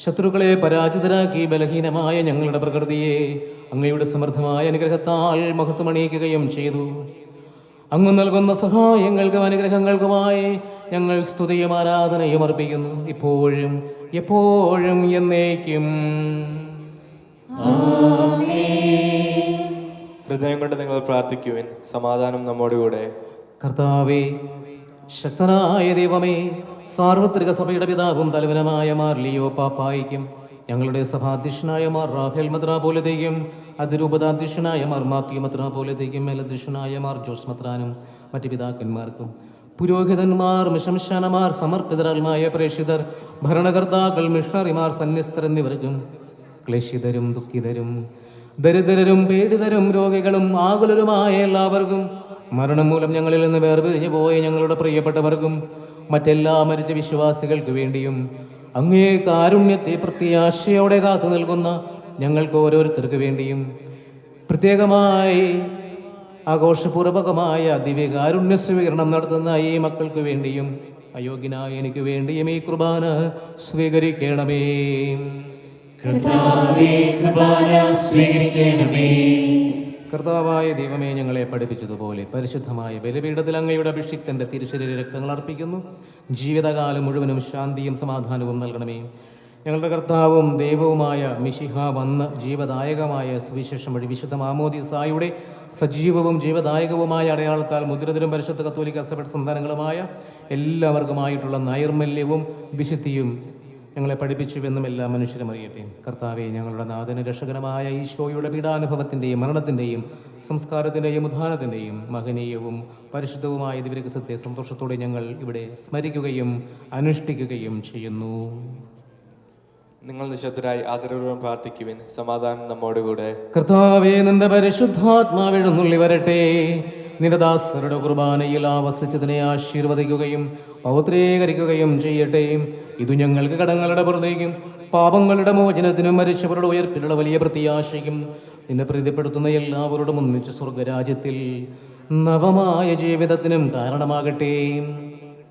ശത്രുക്കളെ പരാജിതരാക്കി. ബലഹീനമായ ഞങ്ങളുടെ പ്രകൃതിയെ അങ്ങയുടെ സമൃദ്ധമായ അനുഗ്രഹത്താൽ മഹത്വമണിയിക്കുകയും ചെയ്തു. അങ്ങ് നൽകുന്ന സഹായങ്ങൾക്കും അനുഗ്രഹങ്ങൾക്കുമായി ഞങ്ങൾ സ്തുതിയും ആരാധനയും അർപ്പിക്കുന്നു, ഇപ്പോഴും എപ്പോഴും എന്നേക്കും. ഹൃദയം കൊണ്ട് നിങ്ങൾ പ്രാർത്ഥിക്കുവിൻ. സമാധാനം നമ്മോടുകൂടെ. കർത്താവേ, ശക്തനായ ദൈവമേ, സാർവത്രിക സഭയുടെ പിതാവും തലവനുമായ മാർ ലിയോ പാപ്പായിക്കും, ഞങ്ങളുടെ സഭാധ്യക്ഷനായ മാർ റാഫേൽ മെത്രാപ്പോലീത്തയ്ക്കും, അതിരൂപതാധ്യക്ഷനായ മാർ മാത്യു മെത്രാപ്പോലീത്തയ്ക്കും, മേലധ്യക്ഷനായ മാർ ജോസ് മെത്രാനും മറ്റ് പിതാക്കന്മാർക്കും, പുരോഹിതന്മാർ, മിശംശാനമാർ, സമർപ്പിതരായ പ്രേക്ഷിതർ, ഭരണകർത്താക്കൾ, മിഷണറിമാർ, സന്യസ്തർ എന്നിവർക്കും, ക്ലേശിതരും ദുഃഖിതരും ദരിദ്രരും പീഡിതരും രോഗികളും ആകുലരുമായ എല്ലാവർക്കും, മരണം മൂലം ഞങ്ങളിൽ നിന്ന് വേർപിരിഞ്ഞു പോയ ഞങ്ങളുടെ പ്രിയപ്പെട്ടവർക്കും, മറ്റെല്ലാ മരിച്ച വിശ്വാസികൾക്ക് വേണ്ടിയും അങ്ങേ കാരുണ്യത്തെ പ്രത്യാശയോടെ കാത്തു നൽകുന്ന ഞങ്ങൾക്ക് ഓരോരുത്തർക്ക് വേണ്ടിയും, പ്രത്യേകമായി ആഘോഷപൂർവകമായ ദിവ്യകാരുണ്യ സ്വീകരണം നടത്തുന്ന ഈ മക്കൾക്ക് വേണ്ടിയും, അയോഗ്യനായ എനിക്ക് വേണ്ടിയും ഈ കുർബാന സ്വീകരിക്കണമേ. കർത്താവായ ദൈവമേ, ഞങ്ങളെ പഠിപ്പിച്ചതുപോലെ പരിശുദ്ധമായ ബലിപീഠത്തിൽ അങ്ങയുടെ അഭിഷിക്തന്റെ തിരുശരീര രക്തങ്ങൾ അർപ്പിക്കുന്നു. ജീവിതകാലം മുഴുവനും ശാന്തിയും സമാധാനവും നൽകണമേ. ഞങ്ങളുടെ കർത്താവും ദൈവവുമായ മിശിഹ വന്ന് ജീവദായകമായ സുവിശേഷം വഴി വിശുദ്ധ മാമോദീസായുടെ സജീവവും ജീവദായകവുമായ അടയാളത്താൽ മുദ്രിതരും പരിശുദ്ധ കത്തോലിക്ക സഭയുടെ സന്താനങ്ങളുമായ എല്ലാവർക്കുമായിട്ടുള്ള നൈർമല്യവും വിശുദ്ധിയും ഞങ്ങളെ പഠിപ്പിച്ചുവെന്നും എല്ലാ മനുഷ്യരും അറിയട്ടെ. കർത്താവെ, ഞങ്ങളുടെ നാഥന രക്ഷകനമായ ഈശോയുടെ പീഡാനുഭവത്തിൻ്റെയും മരണത്തിൻ്റെയും സംസ്കാരത്തിൻ്റെയും ഉദ്ധാനത്തിൻ്റെയും മഹനീയവും പരിശുദ്ധവുമായ ദിവ്യരഹസ്യത്തെ സന്തോഷത്തോടെ ഞങ്ങൾ ഇവിടെ സ്മരിക്കുകയും അനുഷ്ഠിക്കുകയും ചെയ്യുന്നു. നിങ്ങൾ നിശബ്ദരായി ആദരപൂർവ്വം പ്രാർത്ഥിക്കുവിൻ. സമാധാനം നമ്മോടുകൂടെ. കർത്താവേ, നിന്റെ പരിശുദ്ധാത്മാവ് എഴുന്നള്ളി വരട്ടെ. നിരദാസരുടെ കുർബാനയിൽ ആവസിച്ചതിനെ ആശീർവദിക്കുകയും പൗത്രീകരിക്കുകയും ചെയ്യട്ടെ. ഇത് ഞങ്ങൾക്ക് കടങ്ങളുടെ പുറത്തേക്കും പാപങ്ങളുടെ മോചനത്തിനും മരിച്ചവരുടെ ഉയർപ്പിലുള്ള വലിയ പ്രത്യാശയ്ക്കും നിന്നെ പ്രീതിപ്പെടുത്തുന്ന എല്ലാവരോടും ഒന്നിച്ച് സ്വർഗരാജ്യത്തിൽ നവമായ ജീവിതത്തിനും കാരണമാകട്ടെ.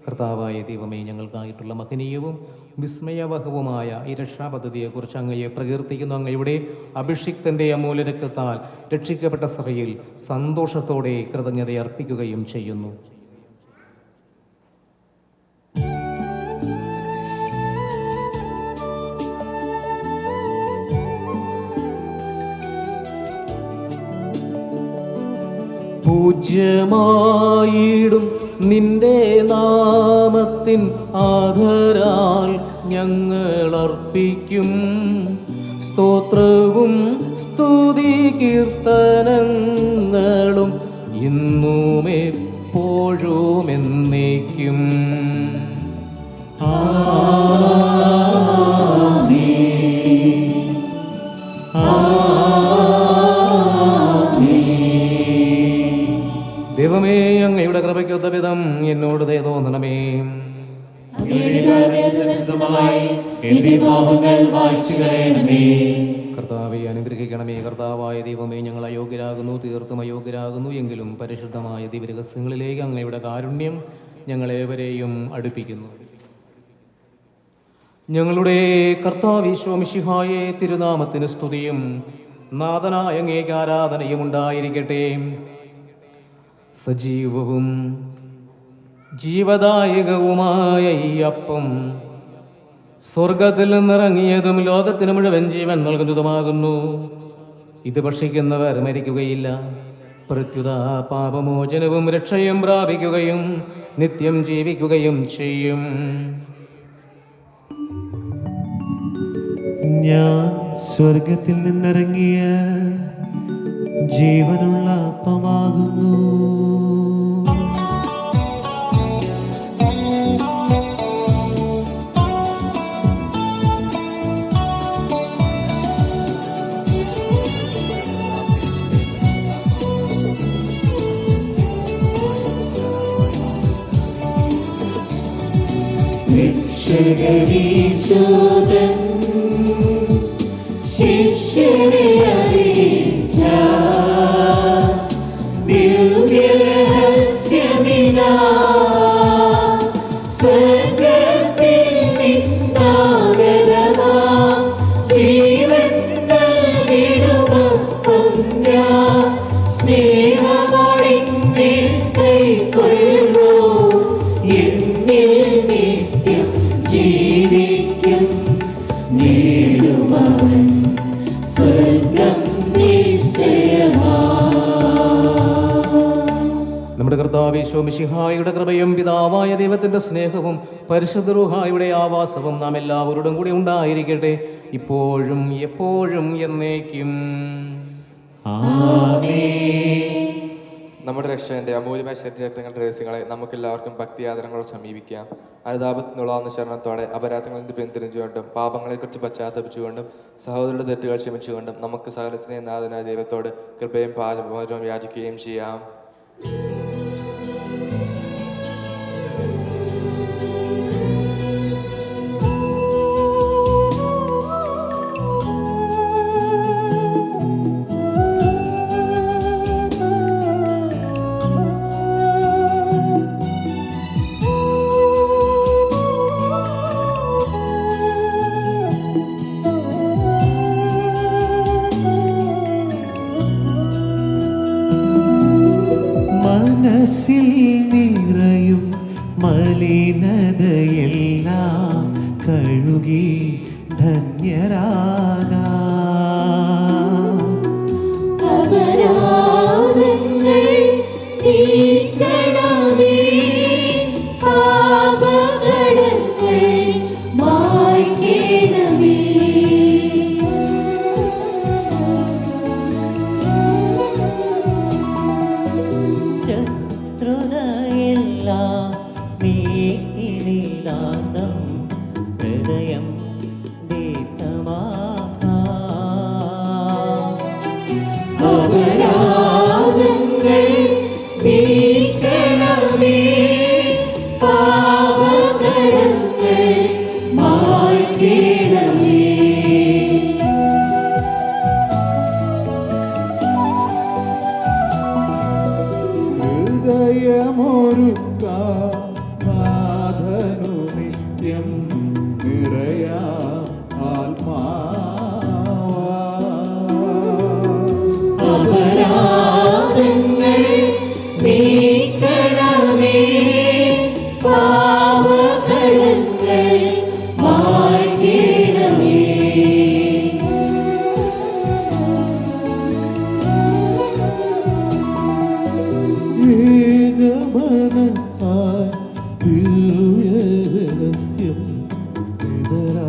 കർത്താവായ ദൈവമേ, ഞങ്ങൾക്കായിട്ടുള്ള മഹനീയവും വിസ്മയവഹവുമായ ഈ രക്ഷാപദ്ധതിയെക്കുറിച്ച് അങ്ങയെ പ്രകീർത്തിക്കുന്നു. അങ്ങയുടെ അഭിഷിക്തൻ്റെ അമൂല്യ രക്തത്താൽ രക്ഷിക്കപ്പെട്ട സഭയിൽ സന്തോഷത്തോടെ കൃതജ്ഞത അർപ്പിക്കുകയും ചെയ്യുന്നു. പൂജ്യമായിടും നിന്റെ നാമത്തിൻ ആദരാൽ ഞങ്ങൾ അർപ്പിക്കും സ്തോത്രവും സ്തുതി കീർത്തനങ്ങളും ഇന്നും എപ്പോഴും എന്നേക്കും. ദൈവമേ, അങ്ങയുടെ കൃപയ്ക്കൊത്ത വിധം എന്നോട് ദയ തോന്നണമേ. കർത്താവെ അനുഗ്രഹിക്കണമേ. കർത്താവായ ദൈവമേ, ഞങ്ങൾ അയോഗ്യരാകുന്നു, തീർത്തും അയോഗ്യരാകുന്നു. എങ്കിലും പരിശുദ്ധമായ ദിവ്യരഹസ്യങ്ങളിലേക്ക് അങ്ങയുടെ കാരുണ്യം ഞങ്ങളേവരെയും അടുപ്പിക്കുന്നു. ഞങ്ങളുടെ കർത്താവ് ഈശോ മിശിഹായെ തിരുനാമത്തിന് സ്തുതിയും നാഥനായ അങ്ങേക്ക് ആരാധനയും ഉണ്ടായിരിക്കട്ടെ. സജീവവും ജീവദായകവുമായ ഈ അപ്പം സ്വർഗത്തിൽ നിന്നിറങ്ങിയതും ലോകത്തിന് മുഴുവൻ ജീവൻ നൽകുന്നതുമാകുന്നു. ഇത് ഭക്ഷിക്കുന്നവർ മരിക്കുകയില്ല, പ്രത്യുത പാപമോചനവും രക്ഷയും പ്രാപിക്കുകയും നിത്യം ജീവിക്കുകയും ചെയ്യും. ഞാൻ സ്വർഗത്തിൽ നിന്നിറങ്ങിയ ജീവനുള്ള അപ്പമാകുന്നു. രക്ഷകനീശോദൻ ശിഷ്യരെ അറിയിച്ച ദിവ്യരഹസ്യമിതാ, സ്വർഗ്ഗത്തിൽ നിന്നാഗതമാം ജീവൻ നൽകിടുമപ്പം ഞാൻ സ്നേഹമോടെ കൈക്കൊള്ളൂ. എന്നിൽ നിത്യം ജീവിക്കും, നേടുമവൻ സ്വർഗ്ഗം നിശ്ചയമാ. നമ്മുടെ കർത്താവ് ഈശോ മിശിഹായുടെ കൃപയും പിതാവായ ദൈവത്തിൻ്റെ സ്നേഹവും പരിശുദ്ധ റൂഹായുടെ ആവാസവും നാം എല്ലാവരോടും കൂടി ഉണ്ടായിരിക്കട്ടെ, ഇപ്പോഴും എപ്പോഴും എന്നേക്കും. നമ്മുടെ രക്ഷകന്റെ അമൂല്യമായ ശരീരങ്ങളുടെ രഹസ്യങ്ങളെ നമുക്കെല്ലാവർക്കും ഭക്തിയാദരങ്ങളോട് സമീപിക്കാം. അനുതാപത്തിനുള്ളാവുന്ന ശരണത്തോടെ അപരാധങ്ങളിൽ നിന്ന് പിന്തിരിഞ്ഞുകൊണ്ടും പാപങ്ങളെക്കുറിച്ച് പശ്ചാത്തപിച്ചുകൊണ്ടും സഹോദരരുടെ തെറ്റുകൾ ക്ഷമിച്ചുകൊണ്ടും നമുക്ക് സകലത്തിനെ നാഥനായ ദൈവത്തോട് കൃപയും പാപമോചനവും യാചിക്കുകയും ചെയ്യാം. മനസ്സിൽ നിറയും മലിനതയെല്ലാം കഴുകി ധന്യരാകാം. അപരാധങ്ങൾ തീർക്കണമേ, പാപകടങ്ങൾ മായ്ക്കണമേ. ശത്രുതയെല്ലാം നീക്കിനിലാന്തം ഹൃദയം ദീപ്തമാക്കാം. അപരാധങ്ങൾ തീർക്കണമേ, പാപകടങ്ങൾ മായ്ക്കണമേ. ഹൃദയമൊരുക്കാം നിത്യം നിറയാ അപരാധങ്ങൾ നീക്കണമേ, പാപകടങ്ങൾ മായ്ക്കണമേ. ഏകമനസായി ദിവ്യരഹസ്യം ഇതരാ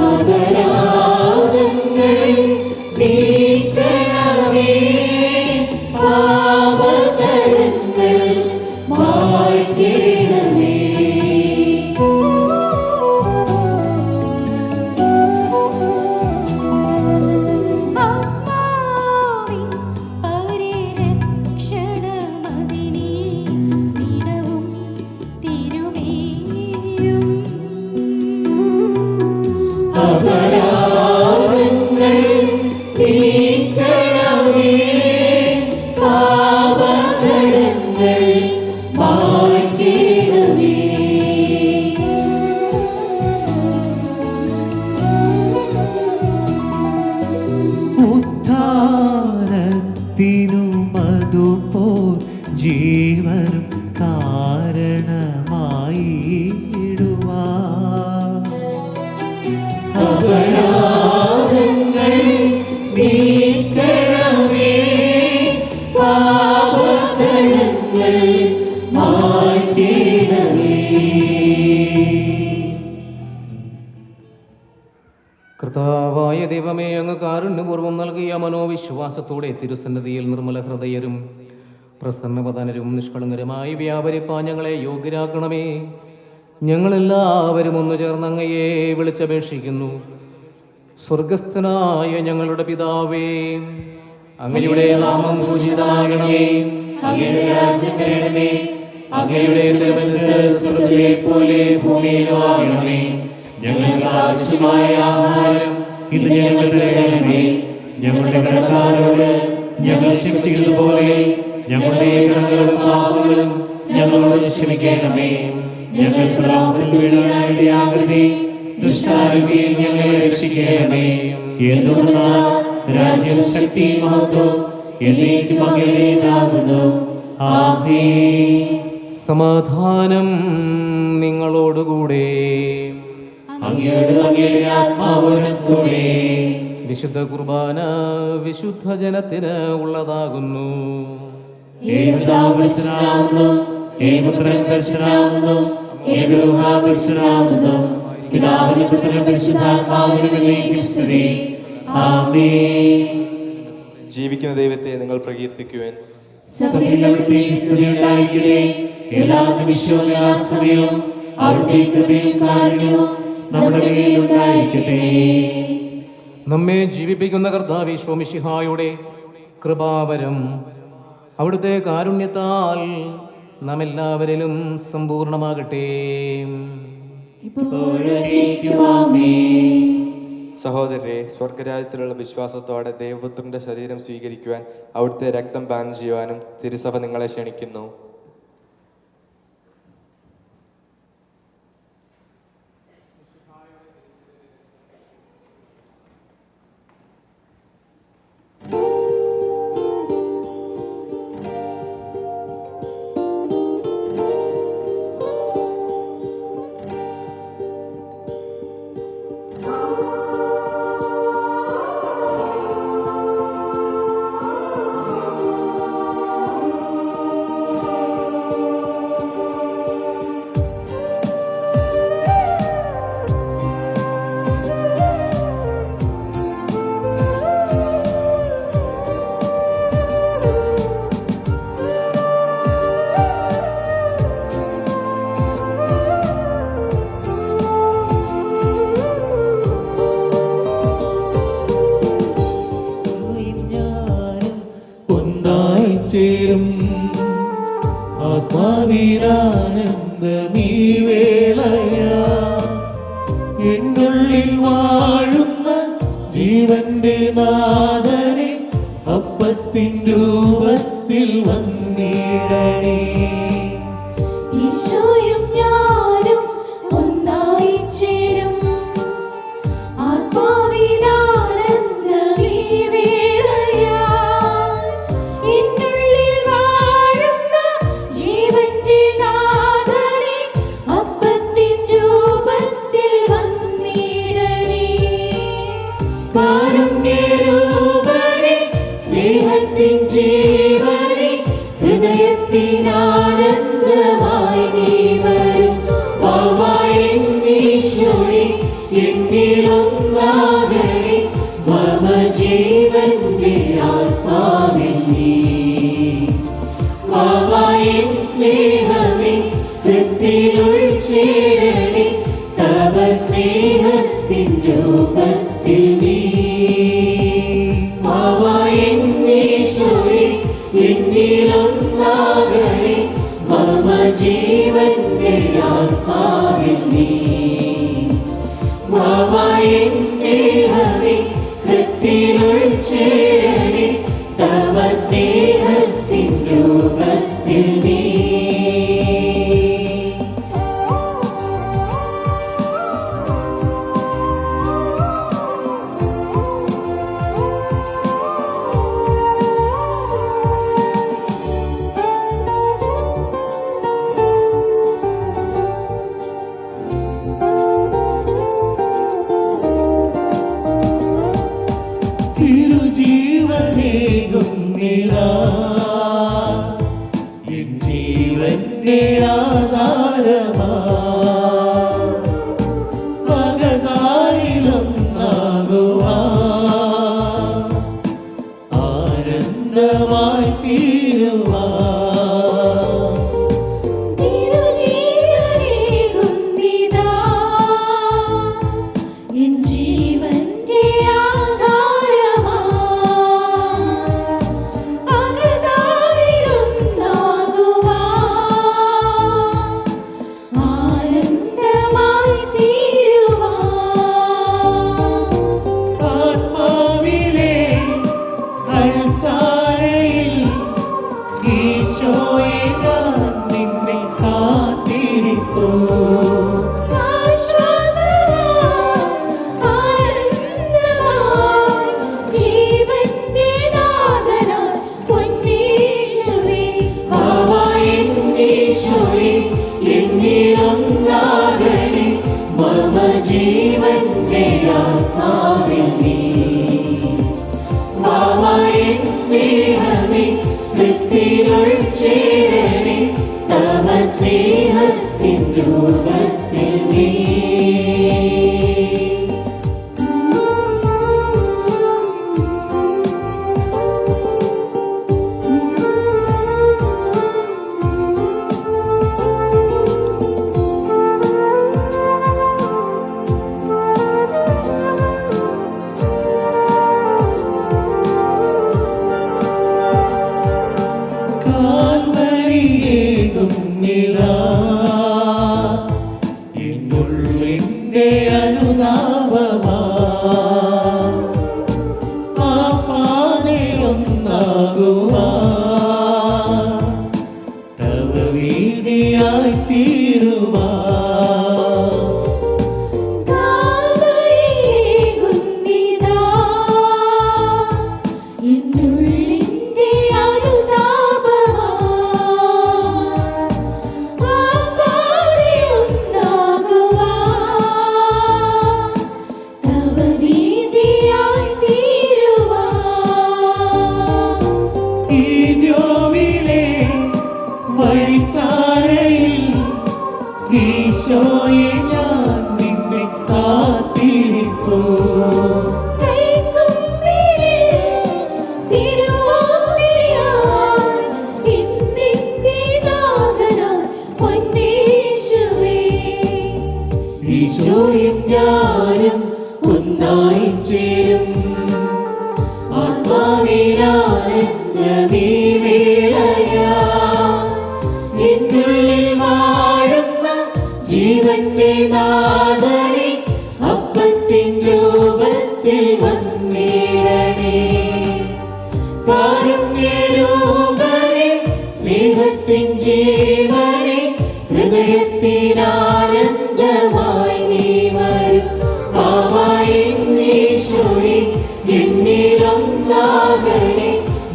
അപരാധങ്ങൾ നീക്കണമേ, പാപകടങ്ങൾ മായ്ക്കണമേ. അപരാധങ്ങൾ നീക്കണമേ, പാപകടങ്ങൾ മായ്ക്കണമേ. ഉദ്ധാരത്തിനും അതുപോൽ ജീവനും കാരണമായിടുവാൻ അപരാധങ്ങൾ നീക്കണമേ, പാപകടങ്ങൾ മായ്ക്കണമേ. കർത്താവായ ദൈവമേ, അങ്ങ് കാരുണ്യപൂർവ്വം നൽകിയ മനോവിശ്വാസത്തോടെ തിരുസന്നിധിയിൽ നിർമ്മല ഹൃദയരും പ്രസന്നവദനരും നിഷ്കളങ്കരുമായി വ്യാപരിപ്പാൻ ഞങ്ങളെ യോഗ്യരാക്കണമേ. ഞങ്ങളെല്ലാവരും ഒന്നു ചേർന്ന് അങ്ങയെ വിളിച്ചപേക്ഷിക്കുന്നു. സ്വർഗസ്ഥനായ ഞങ്ങളുടെ പിതാവേ, അങ്ങയുടെ നാമം പൂജിതമാകണമേ, അങ്ങയുടെ രാജ്യം വരണമേ, അങ്ങയുടെ തിരുമനസ്സ് സ്വർഗ്ഗത്തിലെ പോലെ ഭൂമിയിലും ആകണമേ. ഞങ്ങൾക്ക് ആവശ്യമായ ആഹാരം ഇന്ന് ഞങ്ങൾക്ക് തരണമേ. ഞങ്ങളുടെ കടക്കാരോട് ഞങ്ങൾ ക്ഷമിച്ചതുപോലെ ഞങ്ങളുടെ കടങ്ങളും പാപങ്ങളും ഞങ്ങളോട് ക്ഷമിക്കണമേ. ഞങ്ങൾ പ്രലോഭനത്തിൽ വീഴാനിടയാകരുതേ, ദുഷ്ടാരൂപിയിൽ ഞങ്ങളെ രക്ഷിക്കണമേ. എന്തുകൊണ്ടെന്നാൽ രാജ്യം, ശക്തി, മഹത്വം എന്നേക്കും അങ്ങയുടേതാകുന്നു. ആമേൻ. സമാധാനം നിങ്ങളോടുകൂടെ. അങ്ങയോടും അങ്ങയുടെ ആത്മാവോടും കൂടെ. വിശുദ്ധ കുർബാന വിശുദ്ധ ജനത്തിന് ഉള്ളതാകുന്നു. ഏകദാവചനാകുന്നു, ഏകപുത്രൻ ദർശനാകുന്നു, ഏകരൂഹാവചനാകുന്നു. പിതാവിനും പുത്രനും പരിശുദ്ധാത്മാവിനും എന്നേക്കും സ്തുതി. ആമേൻ. ജീവിക്കുന്ന ദൈവത്തെ നിങ്ങൾ പ്രകീർത്തിക്കുവാൻ സഭയിൽ അവിടുത്തെ സ്തുതി ഉണ്ടായിരിക്കട്ടെ. എല്ലാ നിമിഷവും എല്ലാ സമയവും അവിടുത്തെ കൃപയും കാരുണ്യവും നമ്മുടെ മേൽ ഉണ്ടായിരിക്കട്ടെ. നമ്മെ ജീവിപ്പിക്കുന്ന കർത്താവ് ഈശോ മിശിഹായുടെ കൃപാവരം അവിടുത്തെ കാരുണ്യത്താൽ നാം എല്ലാവരിലും സമ്പൂർണമാകട്ടെ. സഹോദരരെ, സ്വർഗരാജ്യത്തിലുള്ള വിശ്വാസത്തോടെ ദൈവപുത്രന്റെ ശരീരം സ്വീകരിക്കുവാൻ അവിടുത്തെ രക്തം പാനം ചെയ്യുവാനും തിരുസഭ നിങ്ങളെ ക്ഷണിക്കുന്നു. ചേരും ആത്മാവിനാനന്ദമീ വേളയാ എന്നുള്ളിൽ വാഴുന്ന ജീവന്റെ നാഥനെ അപ്പത്തിൻ രൂപത്തിൽ വന്നിടണേ. കാരുണ്യരൂപനെ സ്നേഹത്തിൻ ജീവനെ ഹൃദയത്തിനാനന്ദമായി നീ വരും. വാവായെന്നീശോയെ എന്നിലൊന്നാകണേ മമ ജീവന്റെ ആത്മാവിൽ നീ. വാവായെൻ സ്നേഹമേ കൃത്തിനുൾ ചേരണേ തവ സ്നേഹത്തിൻ രൂപത്തിൽ നീ. വാവായെന്നീശോയെ എന്നിലൊന്നാകണേ മമ ജീവന്റെ ആത്മാവിൽ നീ. വാവായെൻ സ്നേഹമേ കൃത്തിനുൾ ചേരണേ തവ സ്നേഹത്തിൻ രൂപത്തിൽ നീ. തിരുജീവനേകുന്നിതാ എൻ ജീവന്റെ ആധാരമാ. പകതാരിലൊന്നാകുവാൻ ആനന്ദമായി തീരുവാൻ ജീവന്റെ ആത്മാവിൽ നീ. വാവായെൻ സ്നേഹമേ കൃത്തിനുൾ ചേരണേ തവ സ്നേഹത്തിൻ രൂപത്തിൽ നീ. എന്നുള്ളിൻ്റെ അനുതാപമാ ആ പാതയൊന്നാകുവാൻ തവ വീതിയായി തീരുവാൻ. ഈശോയെ ഞാൻ നിന്നെ കാത്തിരിപ്പോ. ഈശോയും ഞാനും ഒന്നായി ചേരും ആത്മാവിനാനന്ദമീ വേളയാ. എന്നുള്ളിൽ വാഴുന്ന ജീവന്റെ നാഥനെ അപ്പത്തിൻ രൂപത്തിൽ വന്നിടണേ. കാരുണ്യരൂപനെ സ്നേഹത്തിൻ ജീവനെ ഹൃദയത്തിനാനന്ദമായി നീ വരും. വാവായെന്നീശോയെ എന്നിലൊന്നാകണേ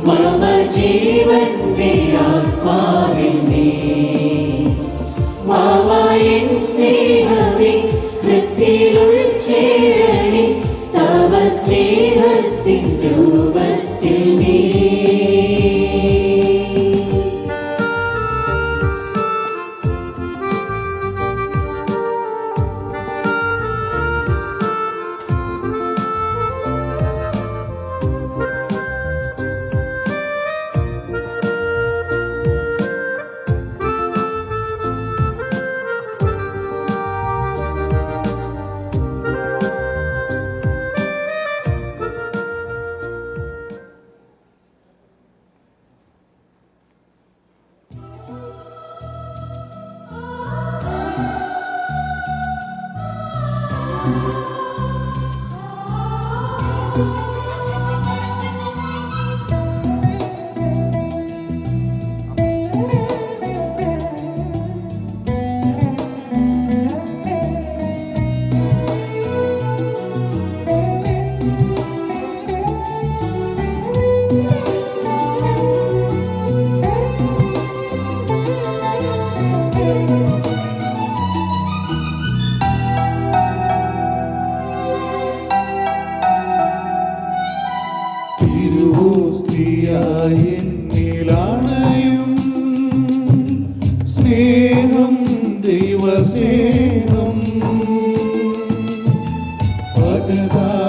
മമ ജീവന്റെ ആത്മാവിൽ നീ. വാവായെൻ സ്നേഹമേ കൃത്തിനുൾ ചേരണേ തവ സ്നേഹ സ്നേഹത്തിൻ രൂപത്തിൽ നീ എന്നിലാണയും സ്നേഹം ദൈവസ്നേഹം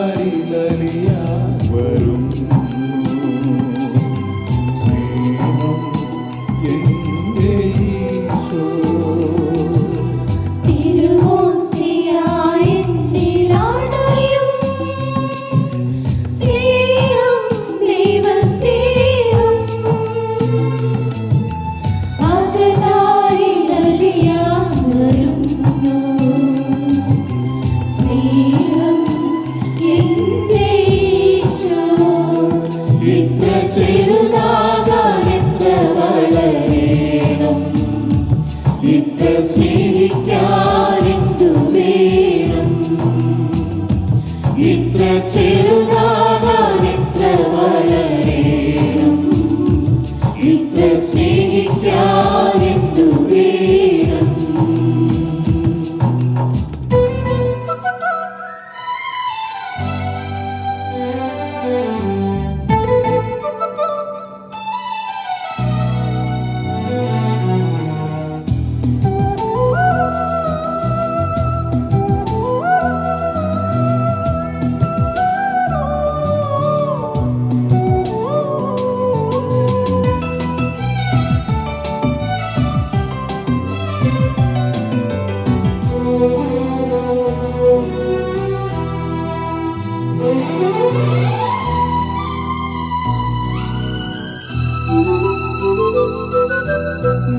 പകതാരിലലിയാൻ വരും സ്നേഹം എൻ്റെ ഈശോ സ്നേഹിക്കാനെന്തു വേണം ഇത്ര ചെറുതാകാൻ എത്ര വളരണം ഇത്ര സ്നേഹിക്കാനെന്തു വേണം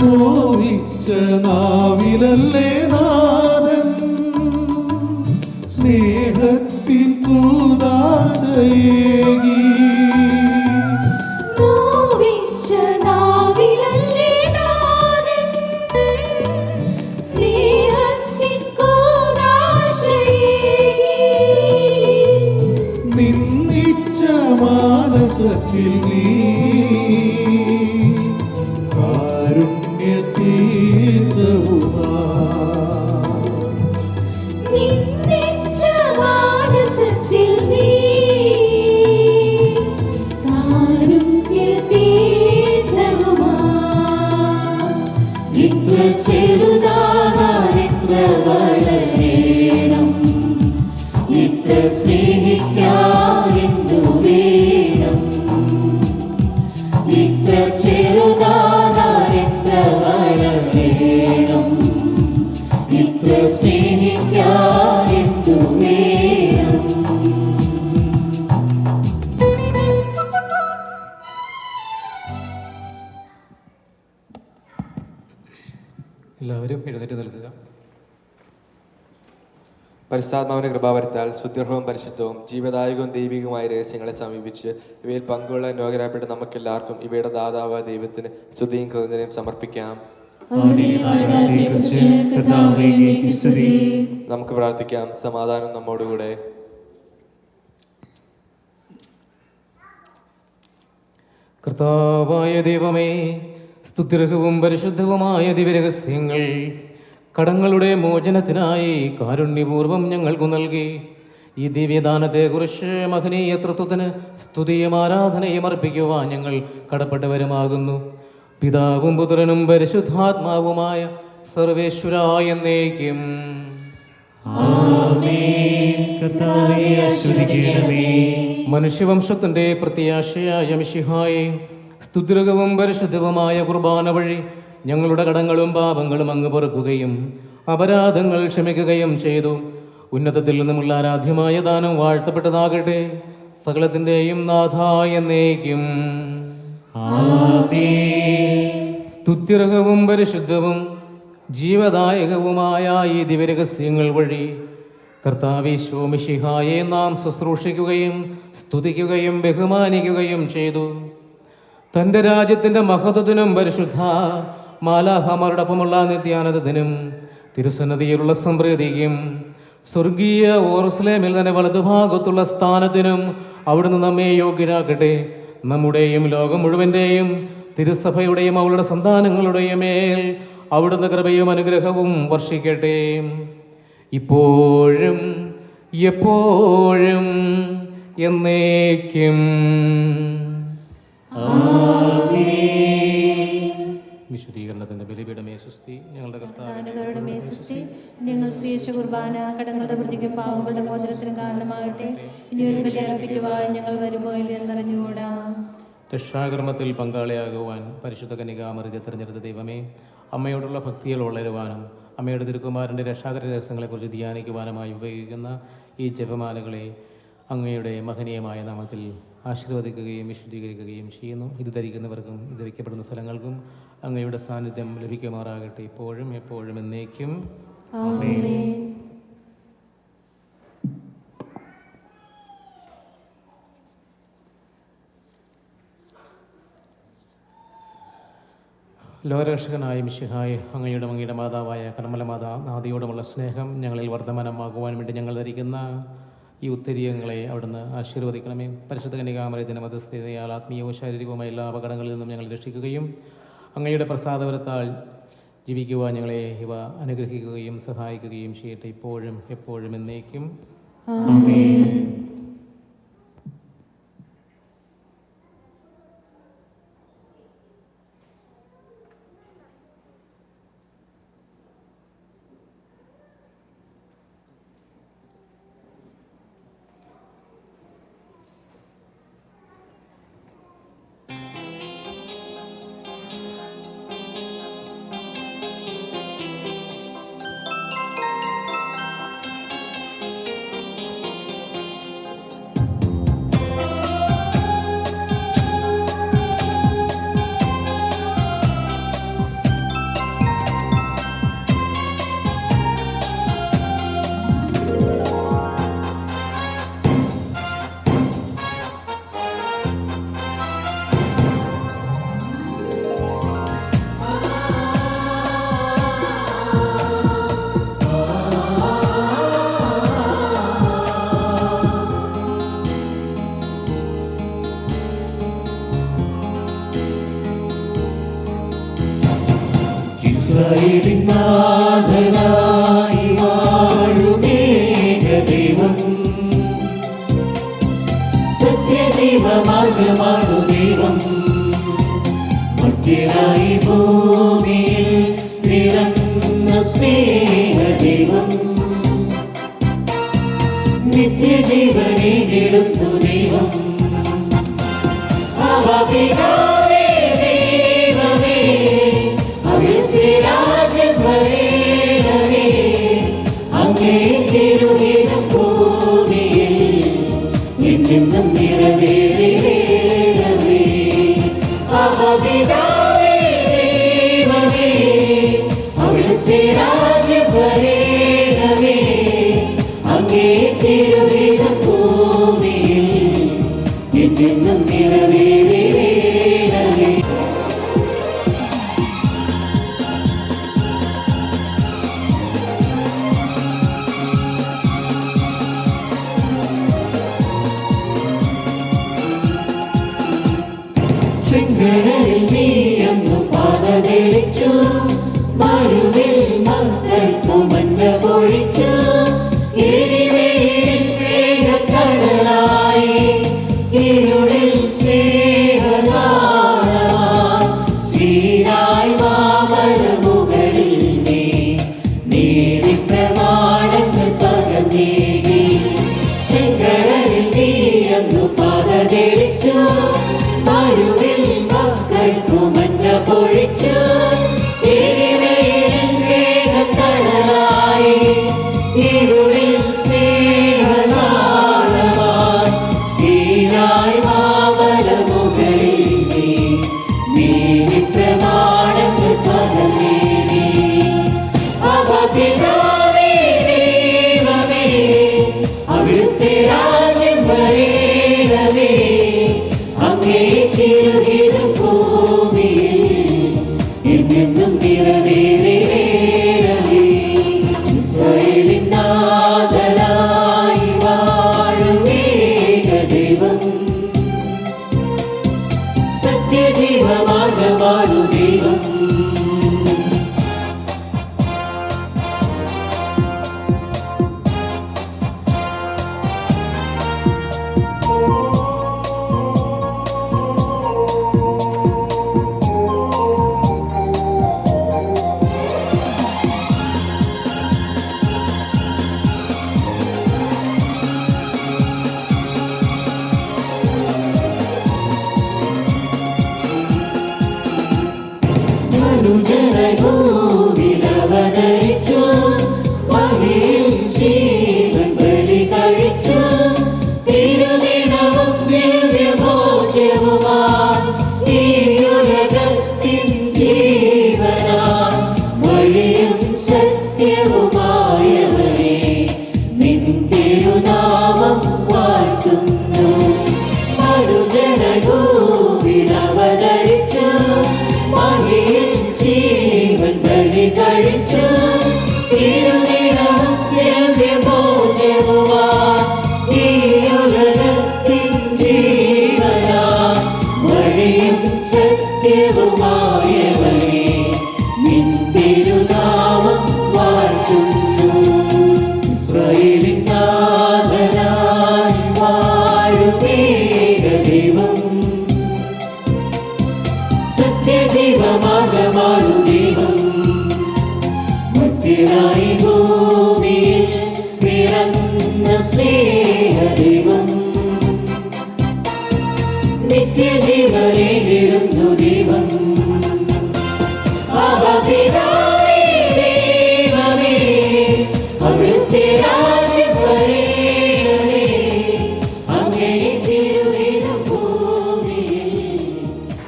നോവിച്ച നാവിലല്ലേ നാഥൻ സ്നേഹത്തിൻ കൂദാശയേകി നിന്നിച്ച മാനസത്തിൽ നീ ചെറുതാകാൻ എത്ര വളരണം ഇത്ര സ്നേഹിക്കാനെന്തു വേണം ഇത്ര ചെറുതാകാൻ എത്ര വളരണം ഇത്ര സ്നേഹിക്കാനെന്തു വേണം എല്ലാവരും എഴുന്നേറ്റ് നിൽക്കുക. പരിശുദ്ധാത്മാവിന്റെ കൃപാവരത്താൽ ശുദ്ധിർഹവും പരിശുദ്ധവും ജീവദായകവും ദൈവികവുമായ രഹസ്യങ്ങളെ സമീപിച്ച് ഇവയിൽ പങ്കുള്ള യോഗ്യരായപ്പെട്ട നമുക്കെല്ലാവർക്കും ഇവയുടെ ദാതാവായ ദൈവത്തിന് സ്തുതിയും കൃതജ്ഞതയും സമർപ്പിക്കാം. നമുക്ക് പ്രാർത്ഥിക്കാം. സമാധാനം നമ്മോടുകൂടെ. കർത്താവായ ദൈവമേ, സ്തുത്യർഹവും പരിശുദ്ധവുമായ ദിവ്യരഹസ്യങ്ങൾ കടങ്ങളുടെ മോചനത്തിനായി കാരുണ്യപൂർവ്വം ഞങ്ങൾക്കു നൽകി ഈ ദിവ്യദാനത്തെക്കുറിച്ച് മഹനീയ തൃത്വത്തിന് സ്തുതിയും ആരാധനയും അർപ്പിക്കുവാൻ ഞങ്ങൾ കടപ്പെട്ടവരുമാകുന്നു. പിതാവും പുത്രനും പരിശുദ്ധാത്മാവുമായ സർവേശ്വരായ എന്നേക്കും. മനുഷ്യവംശത്തിന്റെ പ്രത്യാശയായ മിശിഹായെ, സ്തുതിരകവും പരിശുദ്ധവുമായ കുർബാന വഴി ഞങ്ങളുടെ കടങ്ങളും പാപങ്ങളും അങ്ങ് പൊറുക്കുകയും അപരാധങ്ങൾ ക്ഷമിക്കുകയും ചെയ്തു. ഉന്നതത്തിൽ നിന്നുമുള്ള ആരാധ്യമായ ദാനം വാഴ്ത്തപ്പെട്ടതാകട്ടെ. സകലത്തിൻ്റെയും നാഥായ എന്നേക്കും. സ്തുത്യർഹവും പരിശുദ്ധവും ജീവദായകവുമായ ഈ ദിവ്യരഹസ്യങ്ങൾ വഴി കർത്താവീശോ മിശിഹായെ നാം ശുശ്രൂഷിക്കുകയും സ്തുതിക്കുകയും ബഹുമാനിക്കുകയും ചെയ്തു. തൻ്റെ രാജ്യത്തിൻ്റെ മഹത്വത്തിനും പരിശുദ്ധ മാലാഹമാരോടൊപ്പമുള്ള നിത്യാനന്ദത്തിനും തിരുസന്നിധിയിലുള്ള സംപ്രീതിക്കും സ്വർഗീയ ഓർസ്ലേമിൽ തന്നെ വലതുഭാഗത്തുള്ള സ്ഥാനത്തിനും അവിടുന്ന് നമ്മെ യോഗ്യരാക്കട്ടെ. നമ്മുടെയും ലോകം മുഴുവൻ്റെയും തിരുസഭയുടെയും അവളുടെ സന്താനങ്ങളുടെയും മേൽ അവിടുന്ന് കൃപയും അനുഗ്രഹവും വർഷിക്കട്ടെ, ഇപ്പോഴും എപ്പോഴും എന്നേക്കും. വിശുദ്ധീകരണത്തിന്റെ ബലിപീഠമേ സുസ്തി. ഞങ്ങളുടെ കർത്താവിന്റെ സുസ്തി. ഞങ്ങൾ സ്വീകരിച്ച കുർബാന കടങ്ങളുടെ വൃത്തിക്കും പാവങ്ങളുടെ മോചനത്തിനും കാരണമാകട്ടെ. ഇനി ഒരു ബലി അർപ്പിക്കുവാൻ ഞങ്ങൾ വരുമോ എന്നറിഞ്ഞുകൂടാ. രക്ഷാകർമ്മത്തിൽ പങ്കാളിയാകുവാൻ പരിശുദ്ധ കന്യകാമറിയത്തെ തിരഞ്ഞെടുത്ത ദൈവമേ, അമ്മയോടുള്ള ഭക്തിയിൽ വളരുവാനും അമ്മയുടെ തിരുക്കുമാരൻ്റെ രക്ഷാകര രഹസ്യങ്ങളെക്കുറിച്ച് ധ്യാനിക്കുവാനുമായി ഉപയോഗിക്കുന്ന ഈ ജപമാലകളെ അങ്ങയുടെ മഹനീയമായ നാമത്തിൽ ആശീർവദിക്കുകയും വിശുദ്ധീകരിക്കുകയും ചെയ്യുന്നു. ഇത് ധരിക്കുന്നവർക്കും ഇത് വയ്ക്കപ്പെടുന്ന സ്ഥലങ്ങൾക്കും അങ്ങയുടെ സാന്നിധ്യം ലഭിക്കുമാറാകട്ടെ, ഇപ്പോഴും എപ്പോഴും എന്നേക്കും. ലോകരക്ഷകനായ മിശിഹായെ, അങ്ങയുടെ മാതാവായ കർമ്മലമാതാ നാദിയോടുമുള്ള സ്നേഹം ഞങ്ങളിൽ വർദ്ധമാനമാകുവാൻ വേണ്ടി ഞങ്ങൾ ധരിക്കുന്ന ഈ ഉത്തരീയങ്ങളെ അവിടുന്ന് ആശീർവദിക്കണമേ. പരിശുദ്ധ കന്യകാമറിയത്തിൻ്റെ മധ്യസ്ഥതയാൽ ആത്മീയവും ശാരീരികവുമായ എല്ലാ അപകടങ്ങളിൽ നിന്നും ഞങ്ങൾ രക്ഷിക്കുകയും അങ്ങയുടെ പ്രസാദവരത്താൽ ജീവിക്കുവാൻ ഞങ്ങളെ ഇവ അനുഗ്രഹിക്കുകയും സഹായിക്കുകയും ചെയ്യട്ടെ, ഇപ്പോഴും എപ്പോഴും എന്നേക്കും. ഇസ്രായേലിൻ നാഥനായി വാഴുമേക ദൈവം, സത്യജീവമാർഗമാണു ദൈവം. മധ്യരായി ഭൂമിയിൽ പിറന്ന സ്നേഹദൈവം, നിത്യജീവനേകിടുന്നു ദൈവം. അവപിതാവേ ദൈവമേ, അവിടുത്തെ രാജ്യം വരേണമേ, അങ്ങേ തിരുഹിതം ഭൂമിയിൽ എന്നെന്നും നിറവേറേണമേ. അവപിതാവേ ദൈവമേ, അവിടുത്തെ രാജ്യം വരേണമേ, അങ്ങേ തിരുഹിതം ഭൂമിയിൽ എന്നെന്നും നിറവേറേണമേ. ചെങ്കടലിൽ നീയന്നു പാത തെളിച്ചു, മരുവിൽ മക്കൾക്കു മന്ന പൊഴിച്ചു. എരിവേലിൻ ഇരുളിൽ സ്നേഹനാളമായി സീനായി മാമലമുകളിൽ നീതി പ്രമാണങ്ങൾ പകർന്നേകി ചെങ്കടലിൽ നീയന്നു പക തെളിച്ചു മരുവിൽ മക്കൾക്കു മഞ്ഞ പൊഴിച്ചു വേഗത്തണലായി ഇരുളിൽ സ്നേഹനാളമായി സീനായി മാമലമുകളിൽ നീതി പ്രമാണങ്ങൾ പകർന്നേകി പിതാവേ ദൈവമേ അവിടുത്തെ രാജ്യം വരേണമേ അങ്ങേ തിരുഹിതം ഭൂമിയിൽ എന്നെന്നും നിറവേറേണമേ ഇസ്രായേലിൻ നാഥനായി വാഴും ഏകദൈവം സത്യജീവമാർഗമാണു ദൈവം ഭൂവിലവതരിച്ചു മഹിയിൽ ജീവൻ ബലി കഴിച്ചു തിരുദിനവും ദിവ്യമോചവുമായി ഈ ഉലകത്തിൻ ജീവനായി വഴിയും സത്യവുമായവരെ നിൻ തിരുനാമം വാഴ്ത്തുന്നു മരുജനഭൂവിലവതരിച്ചു മഹിയിൽ ജീവൻ ബലി കഴിച്ചു തിരുദിനവും ദിവ്യമോചവുമായി ഈ ഉലകത്തിൻ ജീവനായി വഴിയും സത്യവുമായവരെ നിൻ തിരുനാമം വാഴ്ത്തുന്നു ഇസ്രായേലിൻ നാഥനായി വാഴും ഏകദൈവം സത്യജീവമാർഗമാണു ദൈവം മുക്തിരായി ഭൂമിയിൽ പിറന്ന സ്നേഹദൈവം നിത്യജീവനെ നേടുന്നു ദൈവം പിതാവേ ദൈവമേ അവിടുത്തെ രാജ്യം വരേണമേ അങ്ങേ തിരുഹിതം ഭൂമിയിൽ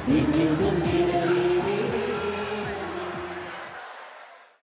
നിന്നും